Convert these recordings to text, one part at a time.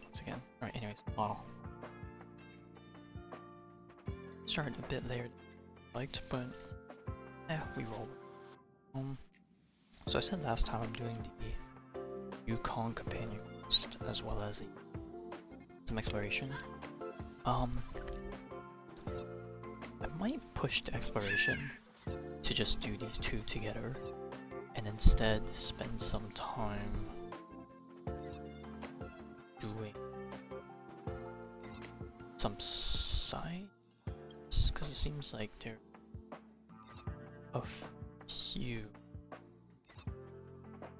once again. Alright, anyways, model. Started a bit later than I liked, but yeah, we roll. So I said last time I'm doing the Yukong companion quest as well as some exploration. I might push the exploration to just do these two together, and instead spend some time doing some sides, because it seems like there are a few.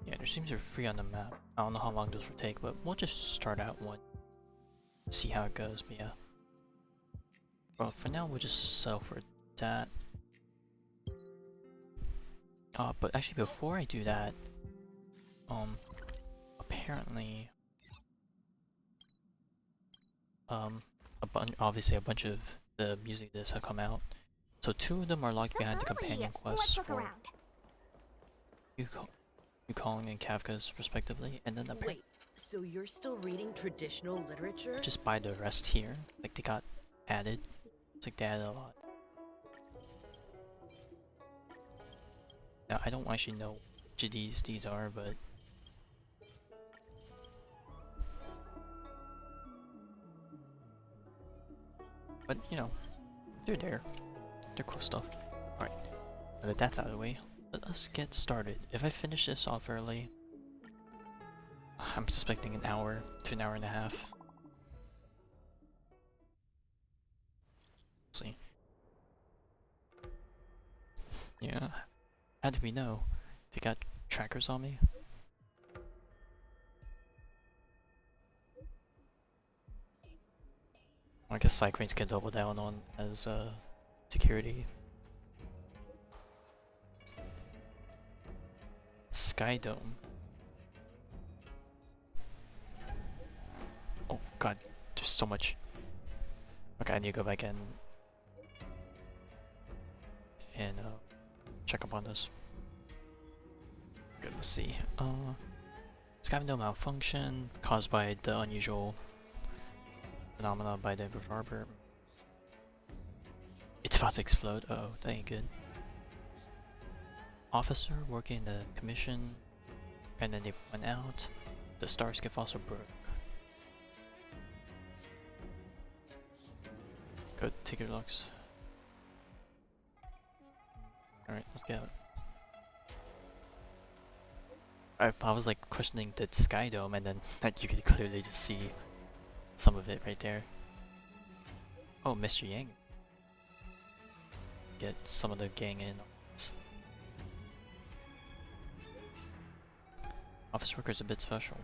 Yeah, there seems to be 3 on the map. I don't know how long this will take, but we'll just start out one, see how it goes. But yeah, well, for now we'll just settle for that. But actually, before I do that, apparently, obviously a bunch of the music discs have come out. So 2 of them are locked behind the companion quests for Yukong and Kafka's respectively, and then Wait, so you're still reading traditional literature? just buy the rest here. Like they got added. It's like they added a lot. Now I don't actually know which of these are, but you know, they're there. They're cool stuff. Alright, now that that's out of the way, let us get started. If I finish this off early, I'm suspecting an hour to an hour and a half. See. Yeah. How did we know? They got trackers on me? I guess side cranes can double down on as security. Sky Dome. Oh god, there's so much. Okay, I need to go back and check up on this. Good, let's see. Sky Dome malfunction caused by the unusual phenomena by the Harbor. It's about to explode. Uh oh, that ain't good. Officer working in the commission, and then they went out. The star skiff also broke. Good, ticket locks. Alright, let's get out. I was like questioning the Sky Dome, and then you could clearly just see some of it right there. Oh, Mr. Yang. Get some of the gang in. Office worker's a bit special.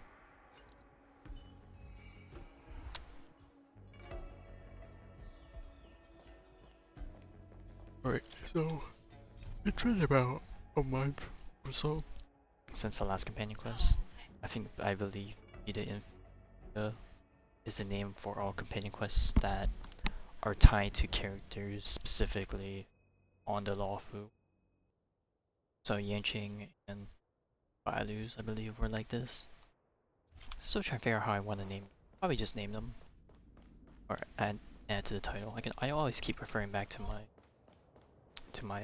Alright, so it's been about a month or so since the last companion quest. I believe Vita is the name for all companion quests that are tied to characters specifically on the Lawfu. So Yanqing and Bailu's, I believe, were like this. Still trying to figure out how I want to name. Probably just name them, or add to the title. I always keep referring back to my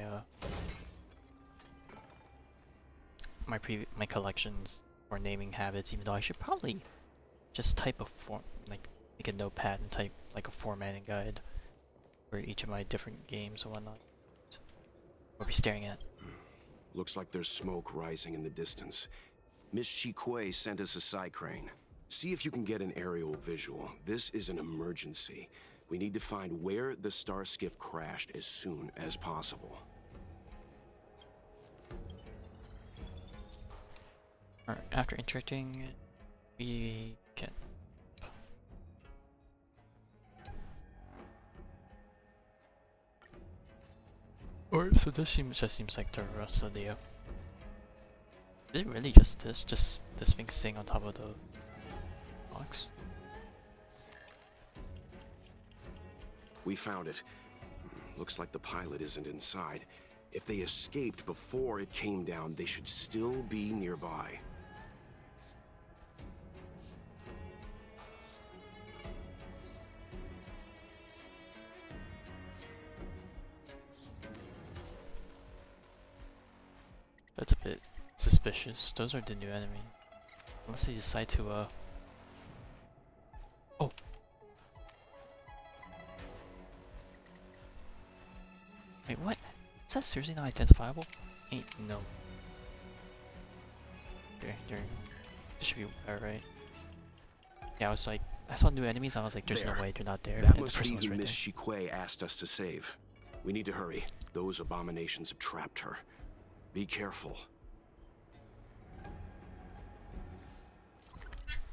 collections or naming habits, even though I should probably just type make a notepad and type like a formatting guide for each of my different games and whatnot. What are we staring at? Looks like there's smoke rising in the distance. Miss Shikui sent us a side crane. See if you can get an aerial visual. This is an emergency. We need to find where the star skiff crashed as soon as possible. Alright, after interacting, we can. Alright, so this just seems like the rest of the. Is it really just this? Just this thing sitting on top of the box? We found it. Looks like the pilot isn't inside. If they escaped before it came down, they should still be nearby. bit suspicious. Those are the new enemies. Unless they decide to oh. Wait, what? Is that seriously not identifiable? Ain't no. Okay, there. This should be alright. Yeah, I was like, I saw new enemies. I was like, there's no way they're not there. That And the must person be was who right Miss there. Shikue asked us to save. We need to hurry. Those abominations have trapped her. Be careful.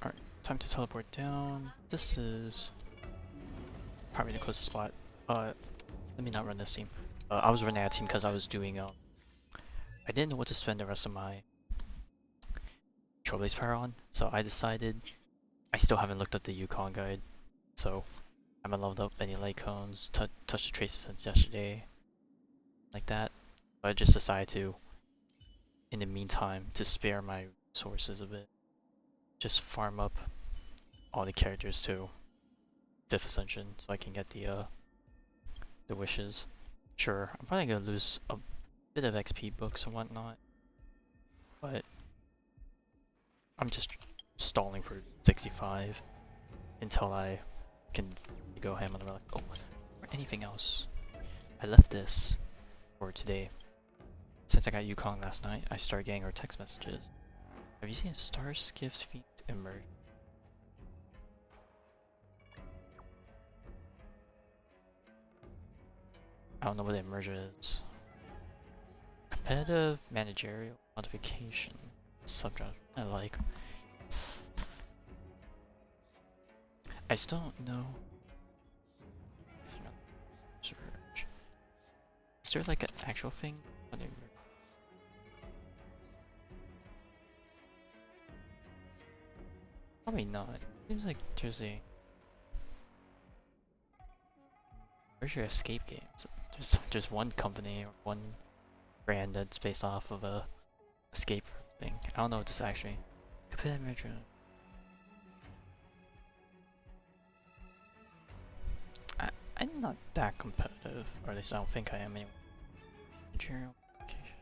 Alright, time to teleport down. This is probably the closest spot. Let me not run this team. I was running that team because I was doing I didn't know what to spend the rest of my Trailblaze power on, so I decided I still haven't looked up the Yukong guide, so I haven't leveled up any light cones, touched the traces since yesterday, like that. But I just decided to, in the meantime, to spare my resources a bit, just farm up all the characters to 5th Ascension so I can get the wishes. Sure, I'm probably gonna lose a bit of XP books and whatnot, but I'm just stalling for 65 until I can go ham on the relic. Oh, or anything else. I left this for today. Since I got Yukong last night, I started getting her text messages. Have you seen Star Skiff's feet emerge? I don't know what the emerge is. Competitive managerial modification subgenre. I like. I still don't know. Search. Is there like an actual thing? Probably not. Seems like there's a. Where's your escape games? There's one company or one brand that's based off of a escape thing. I don't know what this actually. Competitive measure. I'm not that competitive, or at least I don't think I am anyway. Managerial modification.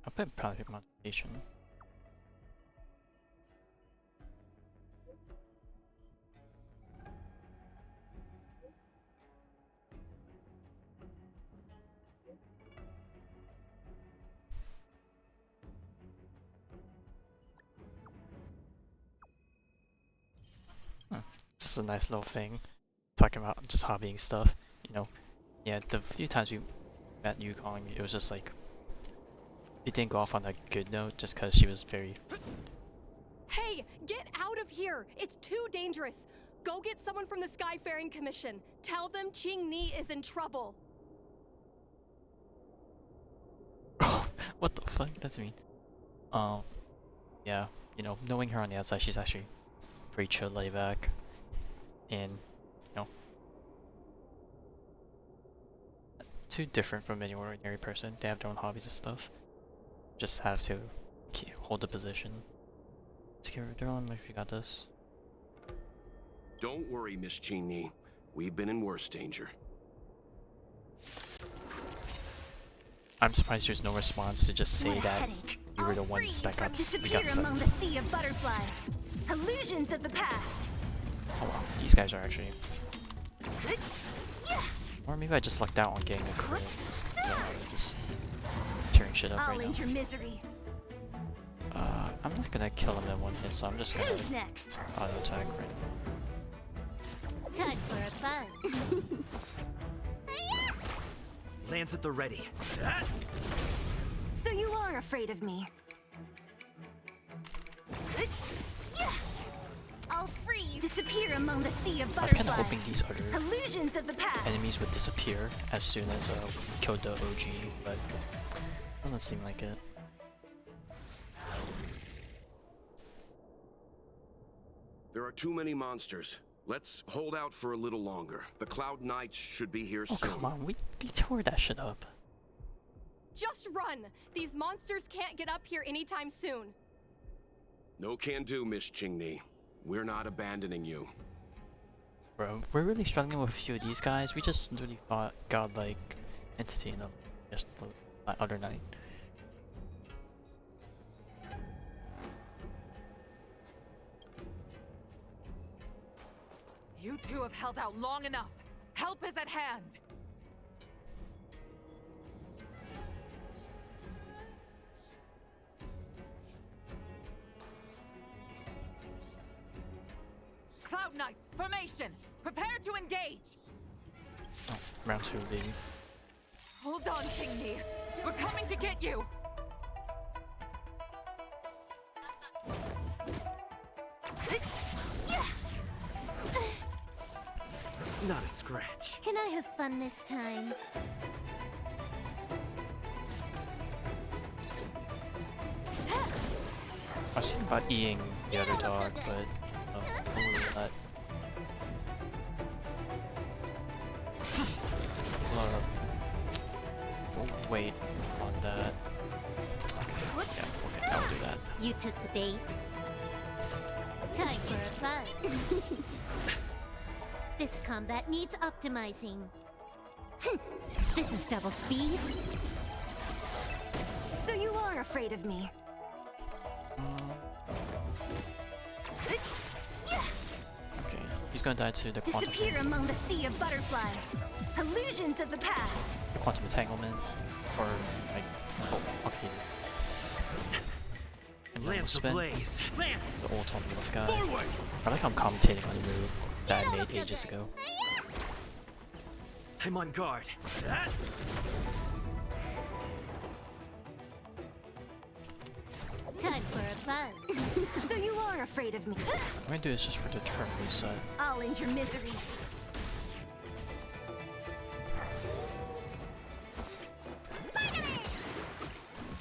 I'll put product modification. Just a nice little thing. Talking about just hobbying stuff, you know. Yeah, the few times we met Yukong, it was just like it didn't go off on a good note just because she was very. Hey, get out of here! It's too dangerous! Go get someone from the Skyfaring Commission. Tell them Ching Ni is in trouble. What the fuck? That's mean. Yeah, you know, knowing her on the outside, she's actually pretty chill, laid back, and you know, too different from any ordinary person. They have their own hobbies and stuff. Just have to hold the position. Secure Durham if you got this. Don't worry, Miss Cheney. We've been in worse danger. I'm surprised there's no response to just say that you were the ones that got sent. Among the sea of butterflies. Illusions of the past. Oh wow, these guys are actually. Or maybe I just lucked out on getting a career. Just tearing shit up I'll right end now. your misery. I'm not gonna kill him in one hit, so I'm just gonna Who's next? auto attack right now. Time for a fun. Lance at the ready. So you are afraid of me. I'll free you. Disappear among the sea of I was butterflies. kinda hoping these other Illusions of the past. enemies would disappear as soon as we killed the OG, but doesn't seem like it. There are too many monsters. Let's hold out for a little longer. The Cloud Knights should be here Oh soon. come on, we tore that shit up. Just run! These monsters can't get up here anytime soon. No can do, Miss Chingni. We're not abandoning you. Bro, we're really struggling with a few of these guys. We just literally fought godlike entity in them. Yes, the other night. You two have held out long enough. Help is at hand. Cloud Knights, formation! Prepare to engage! Oh, round 2 leave. Hold on, Qingni. We're coming to get you! Not a scratch. Can I have fun this time? I was thinking about eating the other dog, but I'm gonna let. We'll wait on that. Yeah, okay, I'll do that. You took the bait. Time for a fight. This combat needs optimizing. This is double speed. So you are afraid of me? Okay, he's gonna die to the quantum. Disappear among the sea of butterflies. Illusions of the past. The quantum entanglement, or like, oh, okay. And then we'll Lance spin ablaze. Lance! the ult on this guy. Forward! I like how I'm commentating on the move that I made ages ago. I'm on guard. Time for a buzz. So you are afraid of me? I'm gonna do this just for the turn reset. I'll end your misery.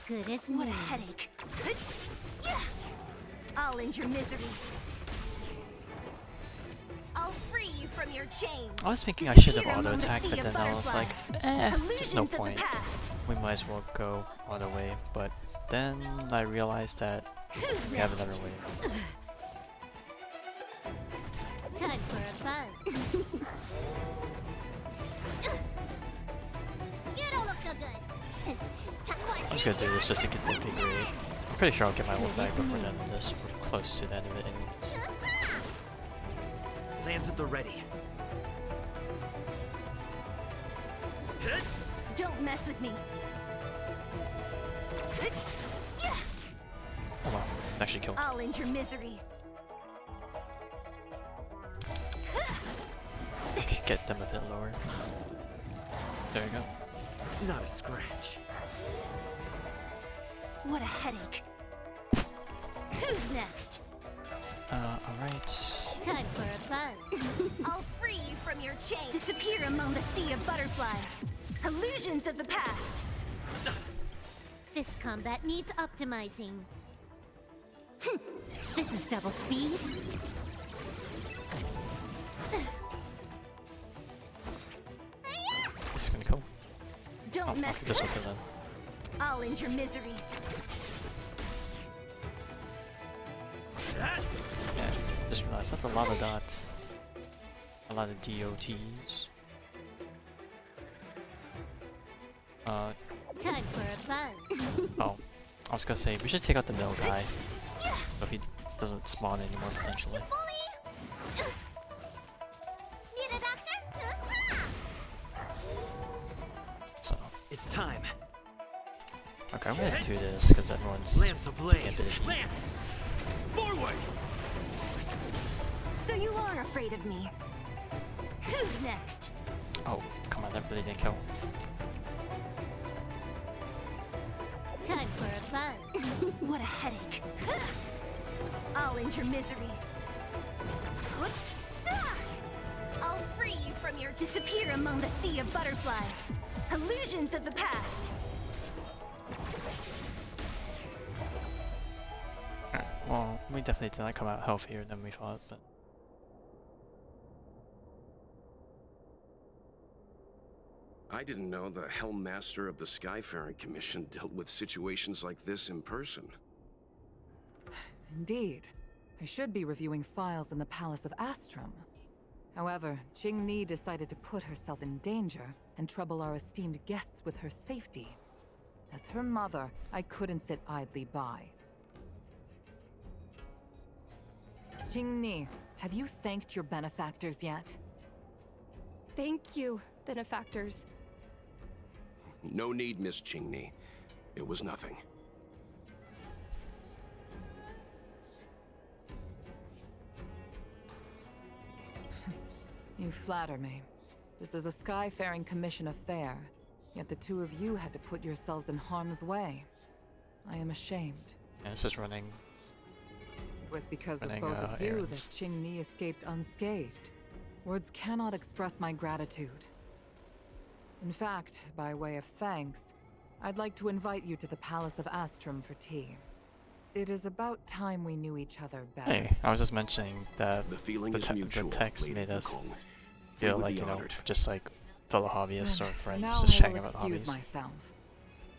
Good as new. What a headache. I'll end your misery. I'll free you from your chains. I was thinking I should have Disappear auto among the attacked, sea but of then I was like, butterflies. there's no Illusions of the point. past. We might as well go auto wave, but then I realized that Who's we have next? another wave. Time for a buzz. You don't look so good. I'm just gonna do this just to get the big raid. I'm pretty sure I'll get my ult back before the end of this. We're close to the end of it anyways. Lance at the ready. Don't mess with me. Hold on, actually kill. I'll end your misery. Get them a bit lower. There you go. Not a scratch. What a headache. Who's next? Alright. Time for a buzz. I'll free you from your chains. Disappear among the sea of butterflies. Illusions of the past. This combat needs optimizing. This is double speed. This is gonna kill. Don't Oh, mess fuck, this will kill them. I'll end your misery. Yeah, just realized that's a lot of dots. A lot of DOTs. Time for a buzz. Oh. I was gonna say, we should take out the middle guy. So he doesn't spawn anymore potentially. Need a doctor? So, It's time. okay, I'm gonna do this because everyone's Lance taking a ablaze. bit of heat. Lance! Forward! So you are afraid of me. Who's next? Oh, come on, that really didn't kill. Time for a buzz. What a headache. I'll end your misery. I'll free you from your disappear among the sea of butterflies. Illusions of the past. Alright, well, we definitely did not come out healthier than we thought, but... I didn't know the Helm Master of the Skyfaring Commission dealt with situations like this in person. Indeed. I should be reviewing files in the Palace of Astrum. However, Qingni decided to put herself in danger and trouble our esteemed guests with her safety. As her mother, I couldn't sit idly by. Qingni, have you thanked your benefactors yet? Thank you, benefactors. No need, Miss Qingni. It was nothing. You flatter me. This is a Skyfaring Commission affair, yet the two of you had to put yourselves in harm's way. I am ashamed. Yeah, this is running. It was because of Running, both of you errands. that Qingni escaped unscathed. Words cannot express my gratitude. In fact, by way of thanks, I'd like to invite you to the Palace of Astrum for tea. It is about time we knew each other better. Hey, I was just mentioning that The feeling the, is mutual, the text Lady made us Yukong. feel would like, be you know, honored. just like fellow hobbyists Then, or for friends, now, just I chatting will about excuse hobbies. myself.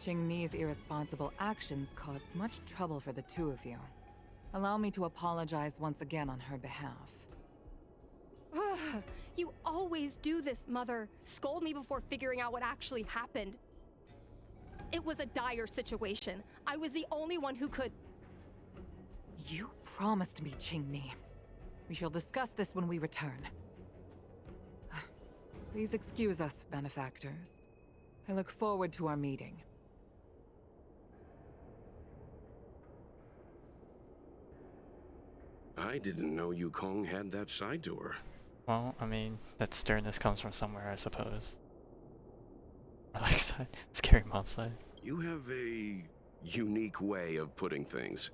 Qingni's irresponsible actions caused much trouble for the two of you. Allow me to apologize once again on her behalf. Ugh, you always do this, Mother. Scold me before figuring out what actually happened. It was a dire situation. I was the only one who could. You promised me, Qingni. We shall discuss this when we return. Please excuse us, benefactors. I look forward to our meeting. I didn't know Yukong had that side to her. Well, I mean, that sternness comes from somewhere, I suppose. Or like scary mom side. You have a unique way of putting things.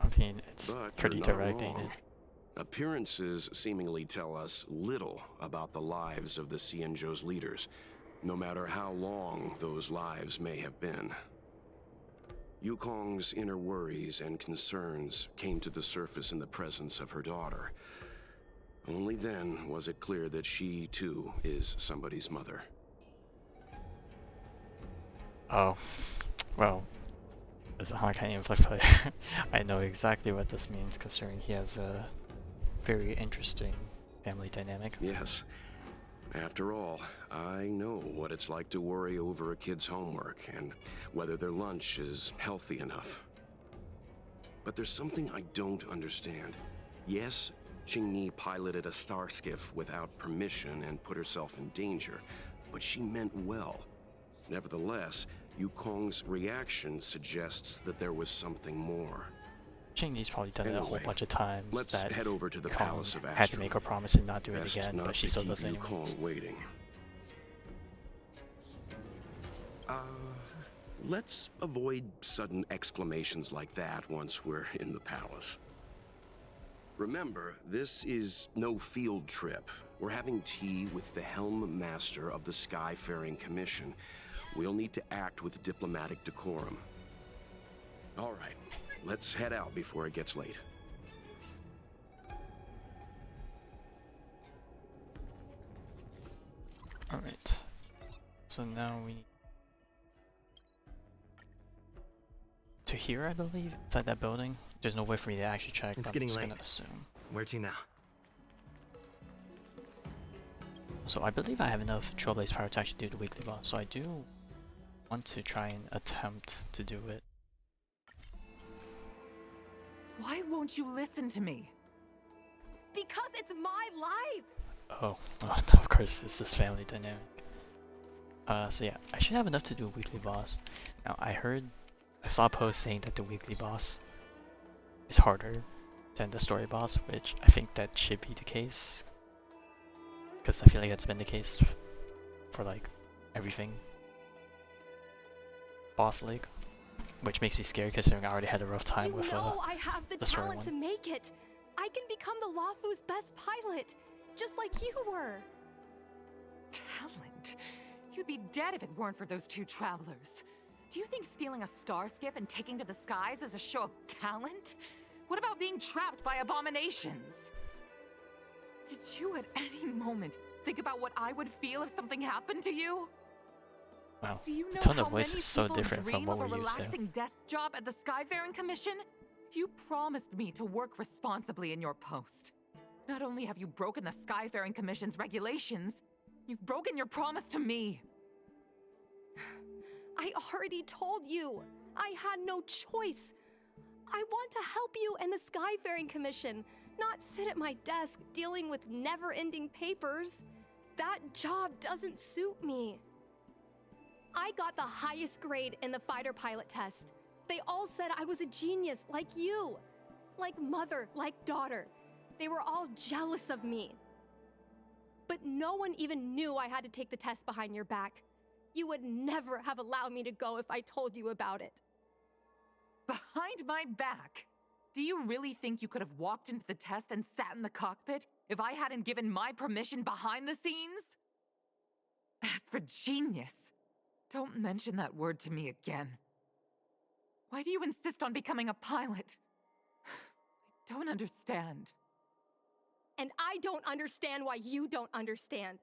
I mean, it's But pretty you're not direct, ain't wrong. it? Appearances seemingly tell us little about the lives of the Xianzhou's leaders, no matter how long those lives may have been. Yukong's inner worries and concerns came to the surface in the presence of her daughter. Only then was it clear that she, too, is somebody's mother. Oh, well, as a Honkai Inflict player, I know exactly what this means, considering he has a very interesting family dynamic. Yes. After all, I know what it's like to worry over a kid's homework and whether their lunch is healthy enough. But there's something I don't understand. Yes, Qingni piloted a star skiff without permission and put herself in danger, but she meant well. Nevertheless, Yukong's reaction suggests that there was something more. Qingni's probably done it a whole Anyway, bunch of times. Let's that head over to the Kong Palace of Astrum. had to make her promise and not do it Best again, not but she to still keep does it anyways. Yukong waiting. Let's avoid sudden exclamations like that once we're in the palace. Remember, this is no field trip. We're having tea with the Helm Master of the Skyfaring Commission. We'll need to act with diplomatic decorum. All right, let's head out before it gets late. Alright. So now we... to here, I believe? Inside that building? There's no way for me to actually check, It's but I'm getting just late. gonna assume. Where to now? So I believe I have enough Trailblaze power to actually do the weekly boss, so I do want to try and attempt to do it. Why won't you listen to me? Because it's my life! Oh, of course, this is family dynamic. So yeah, I should have enough to do a weekly boss. Now, I saw a post saying that the weekly boss is harder than the story boss, which I think that should be the case. Because I feel like that's been the case for like everything. Boss League. Which makes me scared considering I already had a rough time You with know I have the the story talent to one. make it. I can become the Lafu's best pilot, just like you were. Talent? You'd be dead if it weren't for those two travelers. Do you think stealing a star skiff and taking to the skies is a show of talent? What about being trapped by abominations? Did you at any moment think about what I would feel if something happened to you? Wow, Do you the know tone how of voice many is so people different from dream what of a we're used to. relaxing desk job at the Skyfaring Commission? You promised me to work responsibly in your post. Not only have you broken the Skyfaring Commission's regulations, you've broken your promise to me. I already told you. I had no choice. I want to help you and the Skyfaring Commission, not sit at my desk dealing with never-ending papers. That job doesn't suit me. I got the highest grade in the fighter pilot test. They all said I was a genius, like you. Like mother, like daughter. They were all jealous of me. But no one even knew I had to take the test behind your back. You would never have allowed me to go if I told you about it. Behind my back? Do you really think you could have walked into the test and sat in the cockpit if I hadn't given my permission behind the scenes? As for genius, don't mention that word to me again. Why do you insist on becoming a pilot? I don't understand. And I don't understand why you don't understand.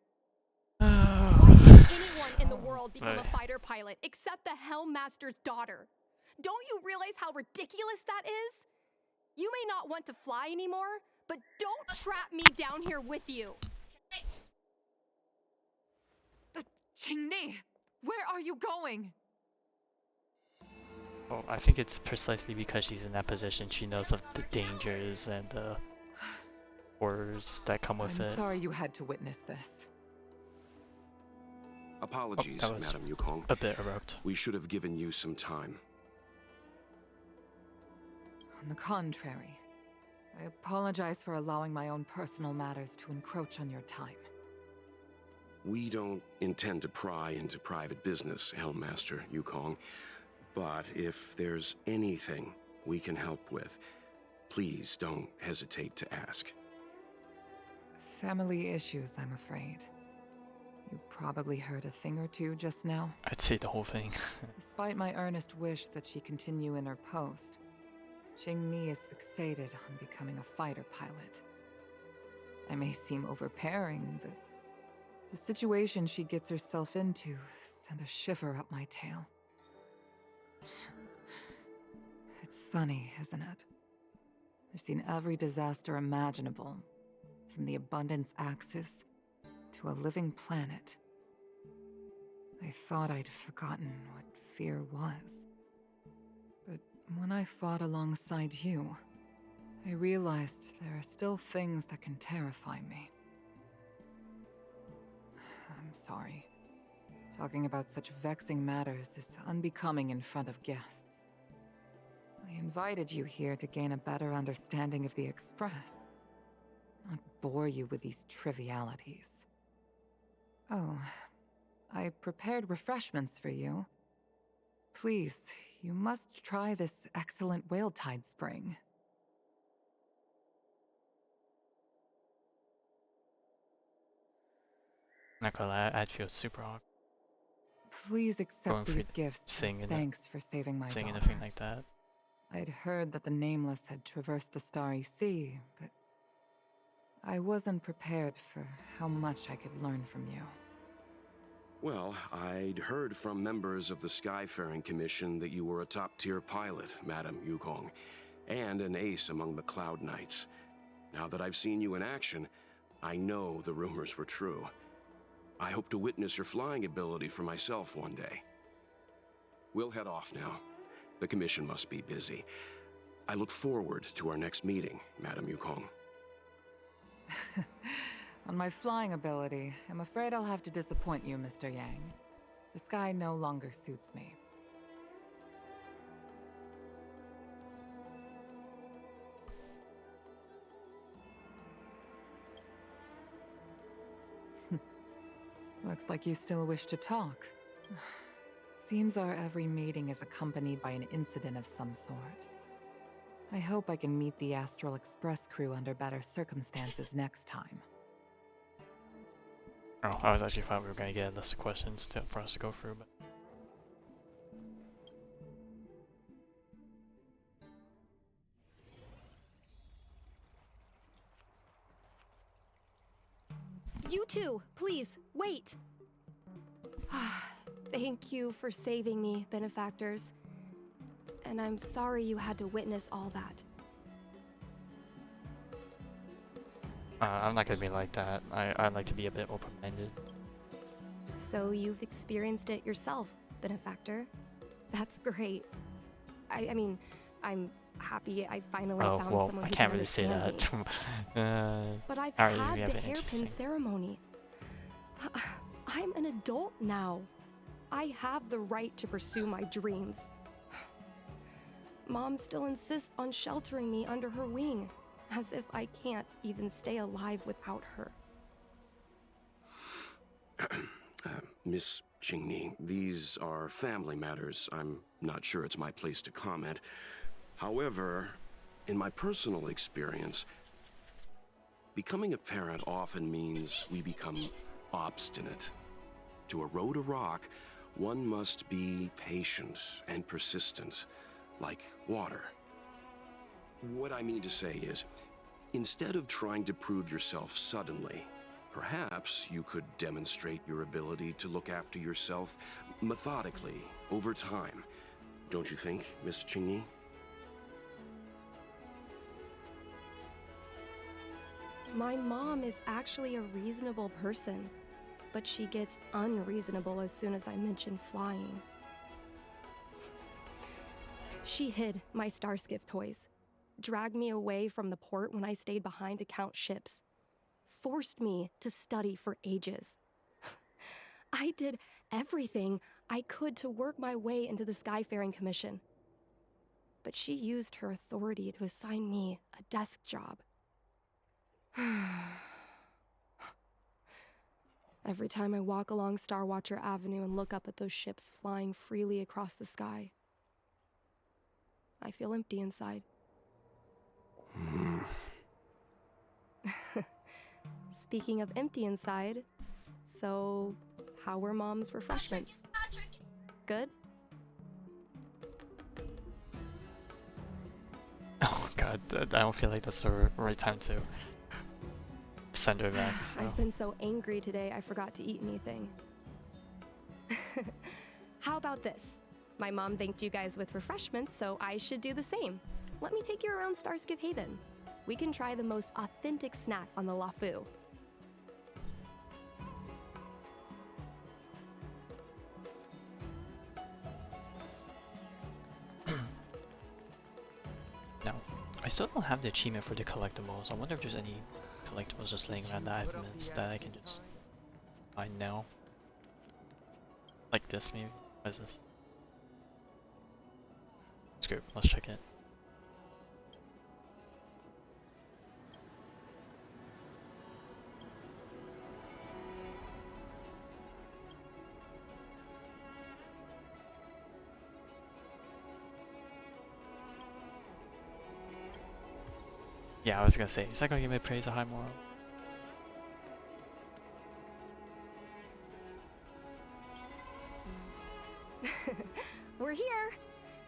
Oh. Why can't anyone in the world become a fighter pilot except the Helmmaster's daughter? Don't you realize how ridiculous that is? You may not want to fly anymore, but don't trap me down here with you. Qingni, where are you going? Well, I think it's precisely because she's in that position she knows of the dangers and the horrors that come with I'm it. sorry you had to witness this. Apologies, that was Madam Yukong. a bit abrupt. We should have given you some time. On the contrary, I apologize for allowing my own personal matters to encroach on your time. We don't intend to pry into private business, Helmmaster Yukong. But if there's anything we can help with, please don't hesitate to ask. Family issues, I'm afraid. You probably heard a thing or two just now. I'd say the whole thing. Despite my earnest wish that she continue in her post, Qingni is fixated on becoming a fighter pilot. I may seem overbearing, but the situation she gets herself into sent a shiver up my tail. It's funny, isn't it? I've seen every disaster imaginable, from the abundance axis to a living planet. I thought I'd forgotten what fear was. But when I fought alongside you, I realized there are still things that can terrify me. I'm sorry. Talking about such vexing matters is unbecoming in front of guests. I invited you here to gain a better understanding of the Express, not bore you with these trivialities. Oh, I prepared refreshments for you. Please, you must try this excellent whale tide spring. Not gonna lie, I'd feel super awkward Please accept going for these gifts as singing thanks for saving my saying daughter. anything like that. I'd heard that the Nameless had traversed the Starry Sea, but I wasn't prepared for how much I could learn from you. Well, I'd heard from members of the Skyfaring Commission that you were a top-tier pilot, Madam Yukong, and an ace among the Cloud Knights. Now that I've seen you in action, I know the rumors were true. I hope to witness your flying ability for myself one day. We'll head off now. The Commission must be busy. I look forward to our next meeting, Madam Yukong. On my flying ability, I'm afraid I'll have to disappoint you, Mr. Yang. The sky no longer suits me. Looks like you still wish to talk. Seems our every meeting is accompanied by an incident of some sort. I hope I can meet the Astral Express crew under better circumstances next time. Oh, I was actually thought we were gonna get a list of questions for us to go through, but You two, please, wait. Thank you for saving me, benefactors. And I'm sorry you had to witness all that. I'm not gonna be like that. I like to be a bit open-minded. So you've experienced it yourself, benefactor. That's great. I mean, I'm happy I finally Oh, found well, someone I who can't can really say understand that. me. But I've Alright, had we have the an hairpin interesting. ceremony. I'm an adult now. I have the right to pursue my dreams. Mom still insists on sheltering me under her wing, as if I can't even stay alive without her. Miss Qingni, these are family matters. I'm not sure it's my place to comment. However, in my personal experience, becoming a parent often means we become obstinate. To erode a rock, one must be patient and persistent, like water. What I mean to say is, instead of trying to prove yourself suddenly, perhaps you could demonstrate your ability to look after yourself methodically over time. Don't you think, Miss Qingyi? My mom is actually a reasonable person, but she gets unreasonable as soon as I mention flying. She hid my Starskiff toys, dragged me away from the port when I stayed behind to count ships, forced me to study for ages. I did everything I could to work my way into the Skyfaring Commission. But she used her authority to assign me a desk job. Every time I walk along Starwatcher Avenue and look up at those ships flying freely across the sky, I feel empty inside. Speaking of empty inside, so how were Mom's refreshments? Good? Oh god, I don't feel like that's the right time to send her back. So. I've been so angry today I forgot to eat anything. How about this? My mom thanked you guys with refreshments, so I should do the same. Let me take you around Starskiff Haven. We can try the most authentic snack on the Lafu. No, I still don't have the achievement for the collectibles. I wonder if there's any collectibles just laying around that I've missed that I can just find now. Like this maybe? What is this? It's good, let's check it. Yeah, I was gonna say, is that gonna give me praise or high moral? We're here!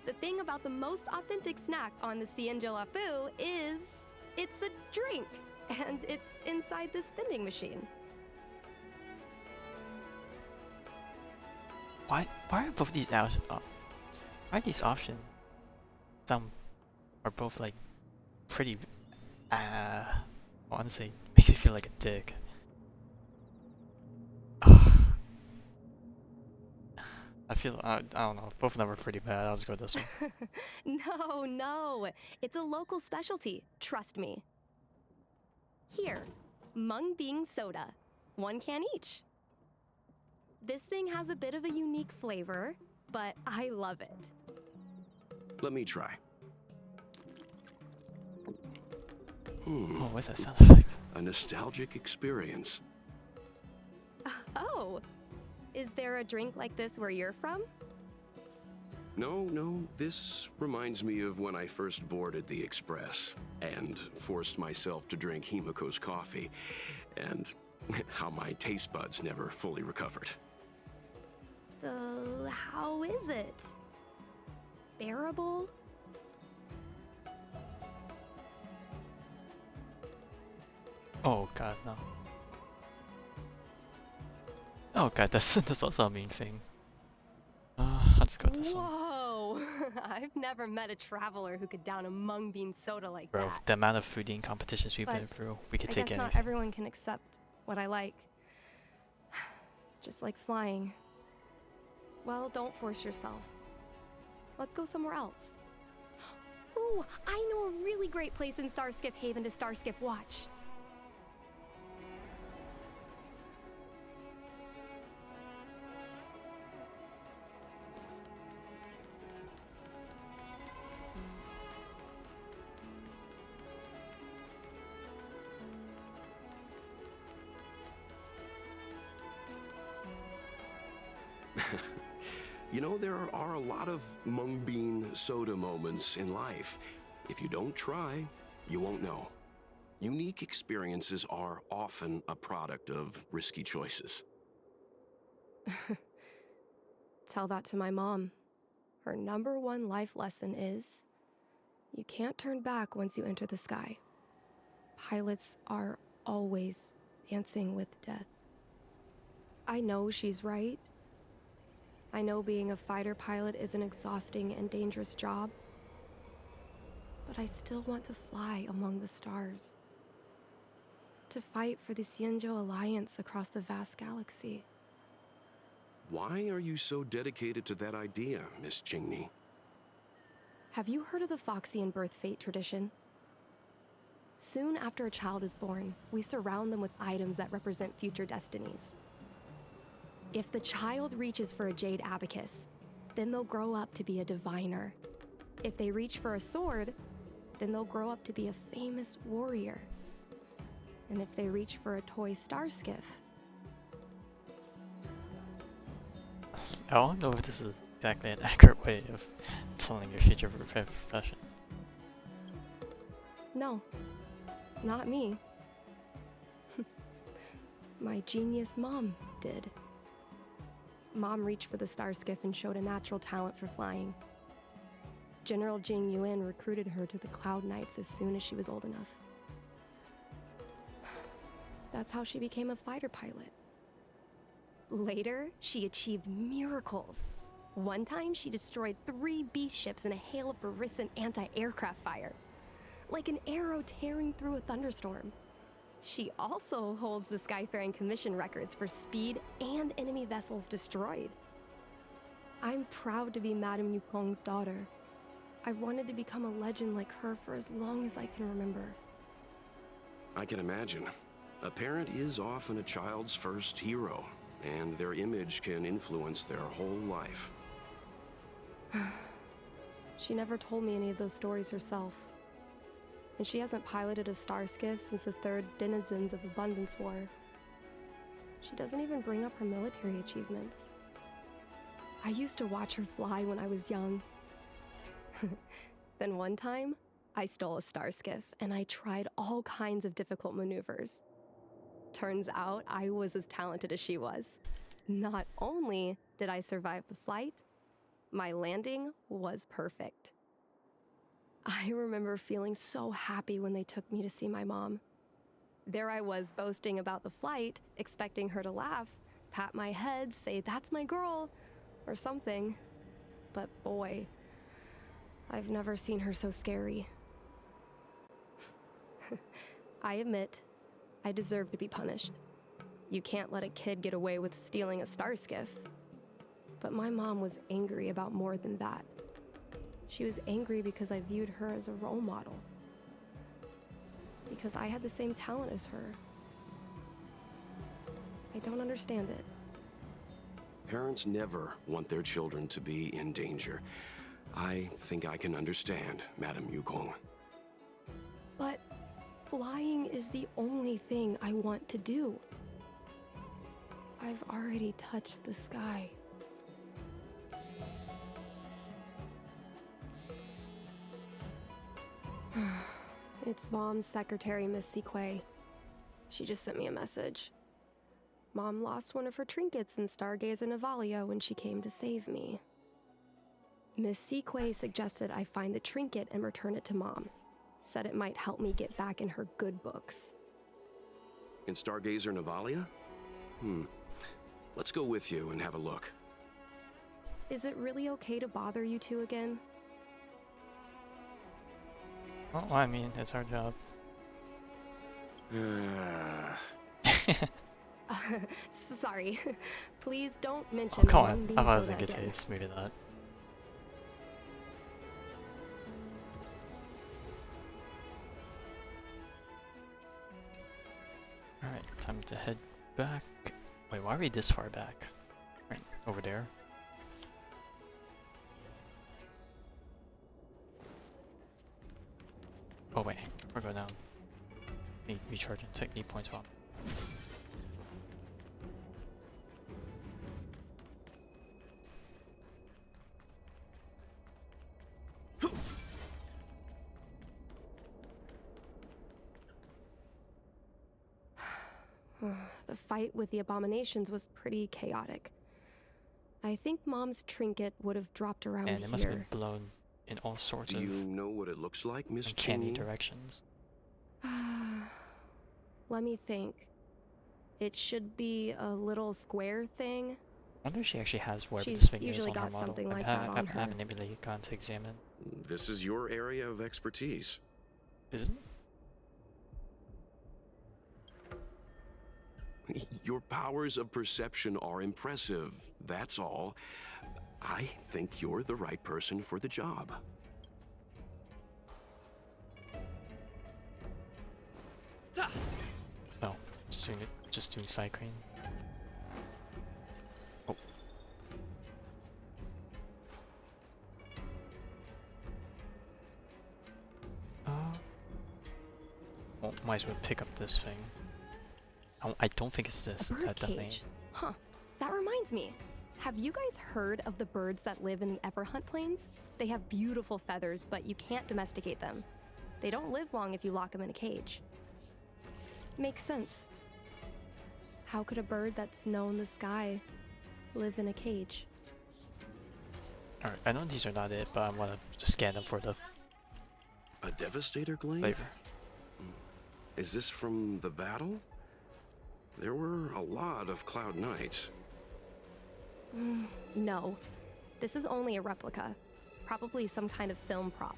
The thing about the most authentic snack on the Cienjo Lafu is it's a drink, and it's inside this vending machine. Why are both these why are these options? Some are both like pretty honestly makes me feel like a dick. I feel I don't know, both of them are pretty bad. I'll just go with this one. No, it's a local specialty, trust me. Here, Mung Bean Soda, 1 can each. This thing has a bit of a unique flavor, but I love it. Let me try. Oh, what's that sound effect? A nostalgic experience. Oh, is there a drink like this where you're from? No, this reminds me of when I first boarded the Express and forced myself to drink Himiko's coffee, and how my taste buds never fully recovered. How is it? Bearable? Oh god, no. Oh god, that's also a mean thing. I'll just go with this one. Whoa! I've never met a traveler who could down a mung bean soda like Bro, that. the amount of fooding competitions we've But been through, we could I take guess not anything. everyone can accept what I like. Just like flying. Well, don't force yourself. Let's go somewhere else. Ooh, I know a really great place in Starskiff Haven to Starskiff watch. You know, there are a lot of mung bean soda moments in life. If you don't try, you won't know. Unique experiences are often a product of risky choices. Tell that to my mom. Her #1 life lesson is, you can't turn back once you enter the sky. Pilots are always dancing with death. I know she's right. I know being a fighter pilot is an exhausting and dangerous job. But I still want to fly among the stars. To fight for the Xianzhou Alliance across the vast galaxy. Why are you so dedicated to that idea, Miss Jingni? Have you heard of the Foxian birth fate tradition? Soon after a child is born, we surround them with items that represent future destinies. If the child reaches for a jade abacus, then they'll grow up to be a diviner. If they reach for a sword, then they'll grow up to be a famous warrior. And if they reach for a toy star skiff, I don't know if this is exactly an accurate way of telling your future profession. no, not me. My genius mom did. Mom reached for the star skiff and showed a natural talent for flying. General Jing Yuan recruited her to the Cloud Knights as soon as she was old enough. That's how she became a fighter pilot. Later, she achieved miracles. One time, she destroyed 3 beast ships in a hail of Barisan anti-aircraft fire. Like an arrow tearing through a thunderstorm. She also holds the Skyfaring Commission records for speed and enemy vessels destroyed. I'm proud to be Madame Yukong's daughter. I've wanted to become a legend like her for as long as I can remember. I can imagine. A parent is often a child's first hero, and their image can influence their whole life. She never told me any of those stories herself. And she hasn't piloted a star skiff since the 3rd Denizens of Abundance War. She doesn't even bring up her military achievements. I used to watch her fly when I was young. Then one time, I stole a star skiff and I tried all kinds of difficult maneuvers. Turns out I was as talented as she was. Not only did I survive the flight, my landing was perfect. I remember feeling so happy when they took me to see my mom. There I was boasting about the flight, expecting her to laugh, pat my head, say, "That's my girl," or something. But boy, I've never seen her so scary. I admit, I deserve to be punished. You can't let a kid get away with stealing a star skiff. But my mom was angry about more than that. She was angry because I viewed her as a role model. Because I had the same talent as her. I don't understand it. Parents never want their children to be in danger. I think I can understand, Madame Yukong. But flying is the only thing I want to do. I've already touched the sky. It's Mom's secretary, Miss Sequay. She just sent me a message. Mom lost one of her trinkets in Stargazer Navalia when she came to save me. Miss Sequay suggested I find the trinket and return it to Mom. Said it might help me get back in her good books. In Stargazer Navalia? Let's go with you and have a look. Is it really okay to bother you two again? Well, I mean, it's our job. Sorry. Please don't Oh, mention come on. mung bean I thought it was soda in good again. taste. Maybe not. Alright, time to head back. Wait, why are we this far back? Right, over there. Oh wait, we're going down. Need recharging technique points on. The fight with the abominations was pretty chaotic. I think Mom's trinket would have dropped around And it must have here. been blown in all sorts Do of you know what it looks like, Miss uncanny Chingy? directions. Let me think. It should be a little square thing. I wonder if she actually has wherever She's this thing is usually on her got model. something like I that on her. haven't really gone to examine. This is your area of expertise. Isn't it? Your powers of perception are impressive, that's all. I think you're the right person for the job. No, just doing cycling. Oh. Well, might as well pick up this thing. I don't think it's this. A That thing. birdcage. Huh. That reminds me. Have you guys heard of the birds that live in the Everhunt Plains? They have beautiful feathers, but you can't domesticate them. They don't live long if you lock them in a cage. Makes sense. How could a bird that's known the sky live in a cage? Alright, I know these are not it, but I want to just scan them for the A Devastator glaive? flavor. Is this from the battle? There were a lot of Cloud Knights. No. This is only a replica. Probably some kind of film prop.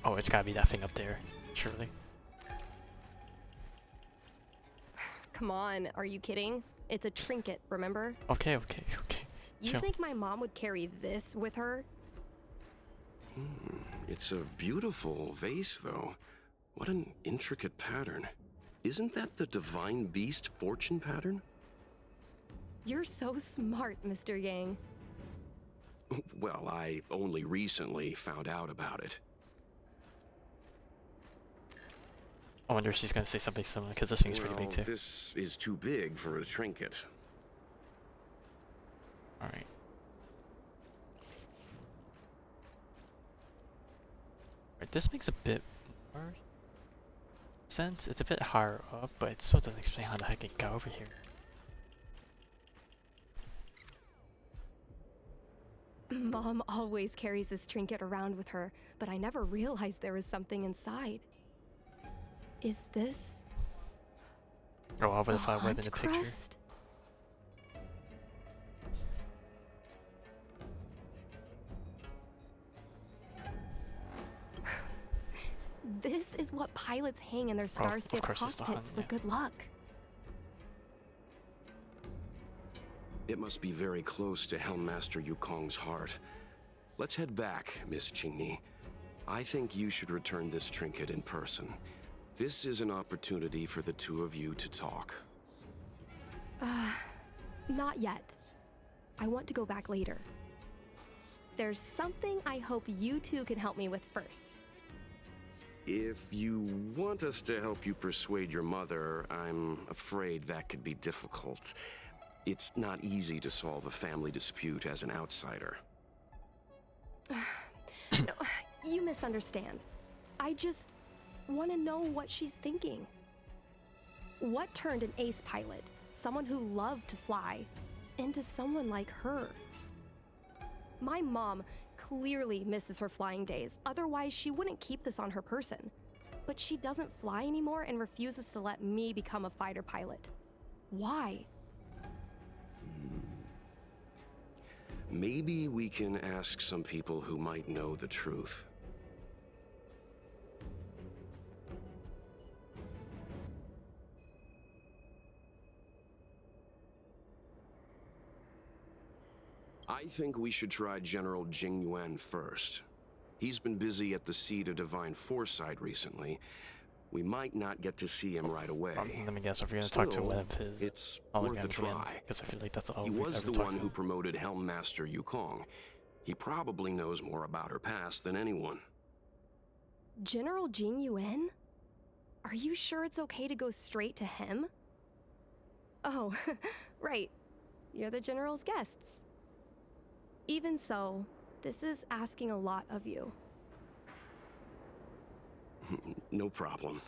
Oh, it's gotta be that thing up there, surely. Come on, are you kidding? It's a trinket, remember? Okay. You Chill. think my mom would carry this with her? It's a beautiful vase, though. What an intricate pattern. Isn't that the Divine Beast fortune pattern? You're so smart, Mr. Yang. Well, I only recently found out about it. I wonder if she's gonna say something similar, because this thing's pretty big too. This is too big for a trinket. Alright. Alright, this makes a bit more sense. It's a bit higher up, but it still doesn't explain how the heck it got over here. Mom always carries this trinket around with her, but I never realized there was something inside. Is this Oh, how a about if I web in haunt the picture? crest? This is what pilots hang in their starship course it's the cockpits hunt, for yeah. good luck. It must be very close to Helmmaster Yukong's heart. Let's head back, Miss Chingy. I think you should return this trinket in person. This is an opportunity for the two of you to talk. Not yet. I want to go back later. There's something I hope you two can help me with first. If you want us to help you persuade your mother, I'm afraid that could be difficult. It's not easy to solve a family dispute as an outsider. No, you misunderstand. I just want to know what she's thinking. What turned an ace pilot, someone who loved to fly, into someone like her? My mom clearly misses her flying days, otherwise she wouldn't keep this on her person. But she doesn't fly anymore and refuses to let me become a fighter pilot. Why? Maybe we can ask some people who might know the truth. I think we should try General Jing Yuan first. He's been busy at the Seat of Divine Foresight recently. We might not get to see him right away. Let me guess, if you're gonna talk to one of Still, his it's worth a holograms again, try. because I feel like that's all He we've was ever the talked one to. who promoted Helm Master Yukong. He probably knows more about her past than anyone. General Jing Yuan? Are you sure it's okay to go straight to him? Oh, right. You're the General's guests. Even so, this is asking a lot of you. No problem.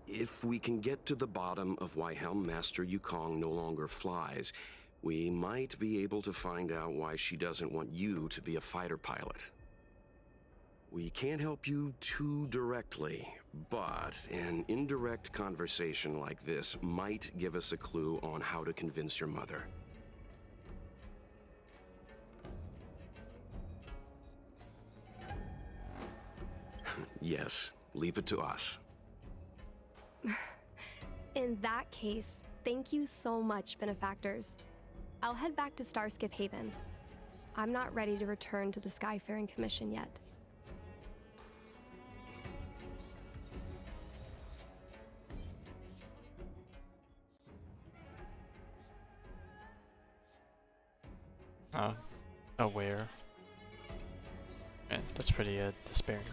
If we can get to the bottom of why Helm Master Yukong no longer flies, we might be able to find out why she doesn't want you to be a fighter pilot. We can't help you too directly, but an indirect conversation like this might give us a clue on how to convince your mother. Yes, leave it to us. In that case, thank you so much, benefactors. I'll head back to Starskiff Haven. I'm not ready to return to the Skyfaring Commission yet. Aware. Man, that's pretty despairing.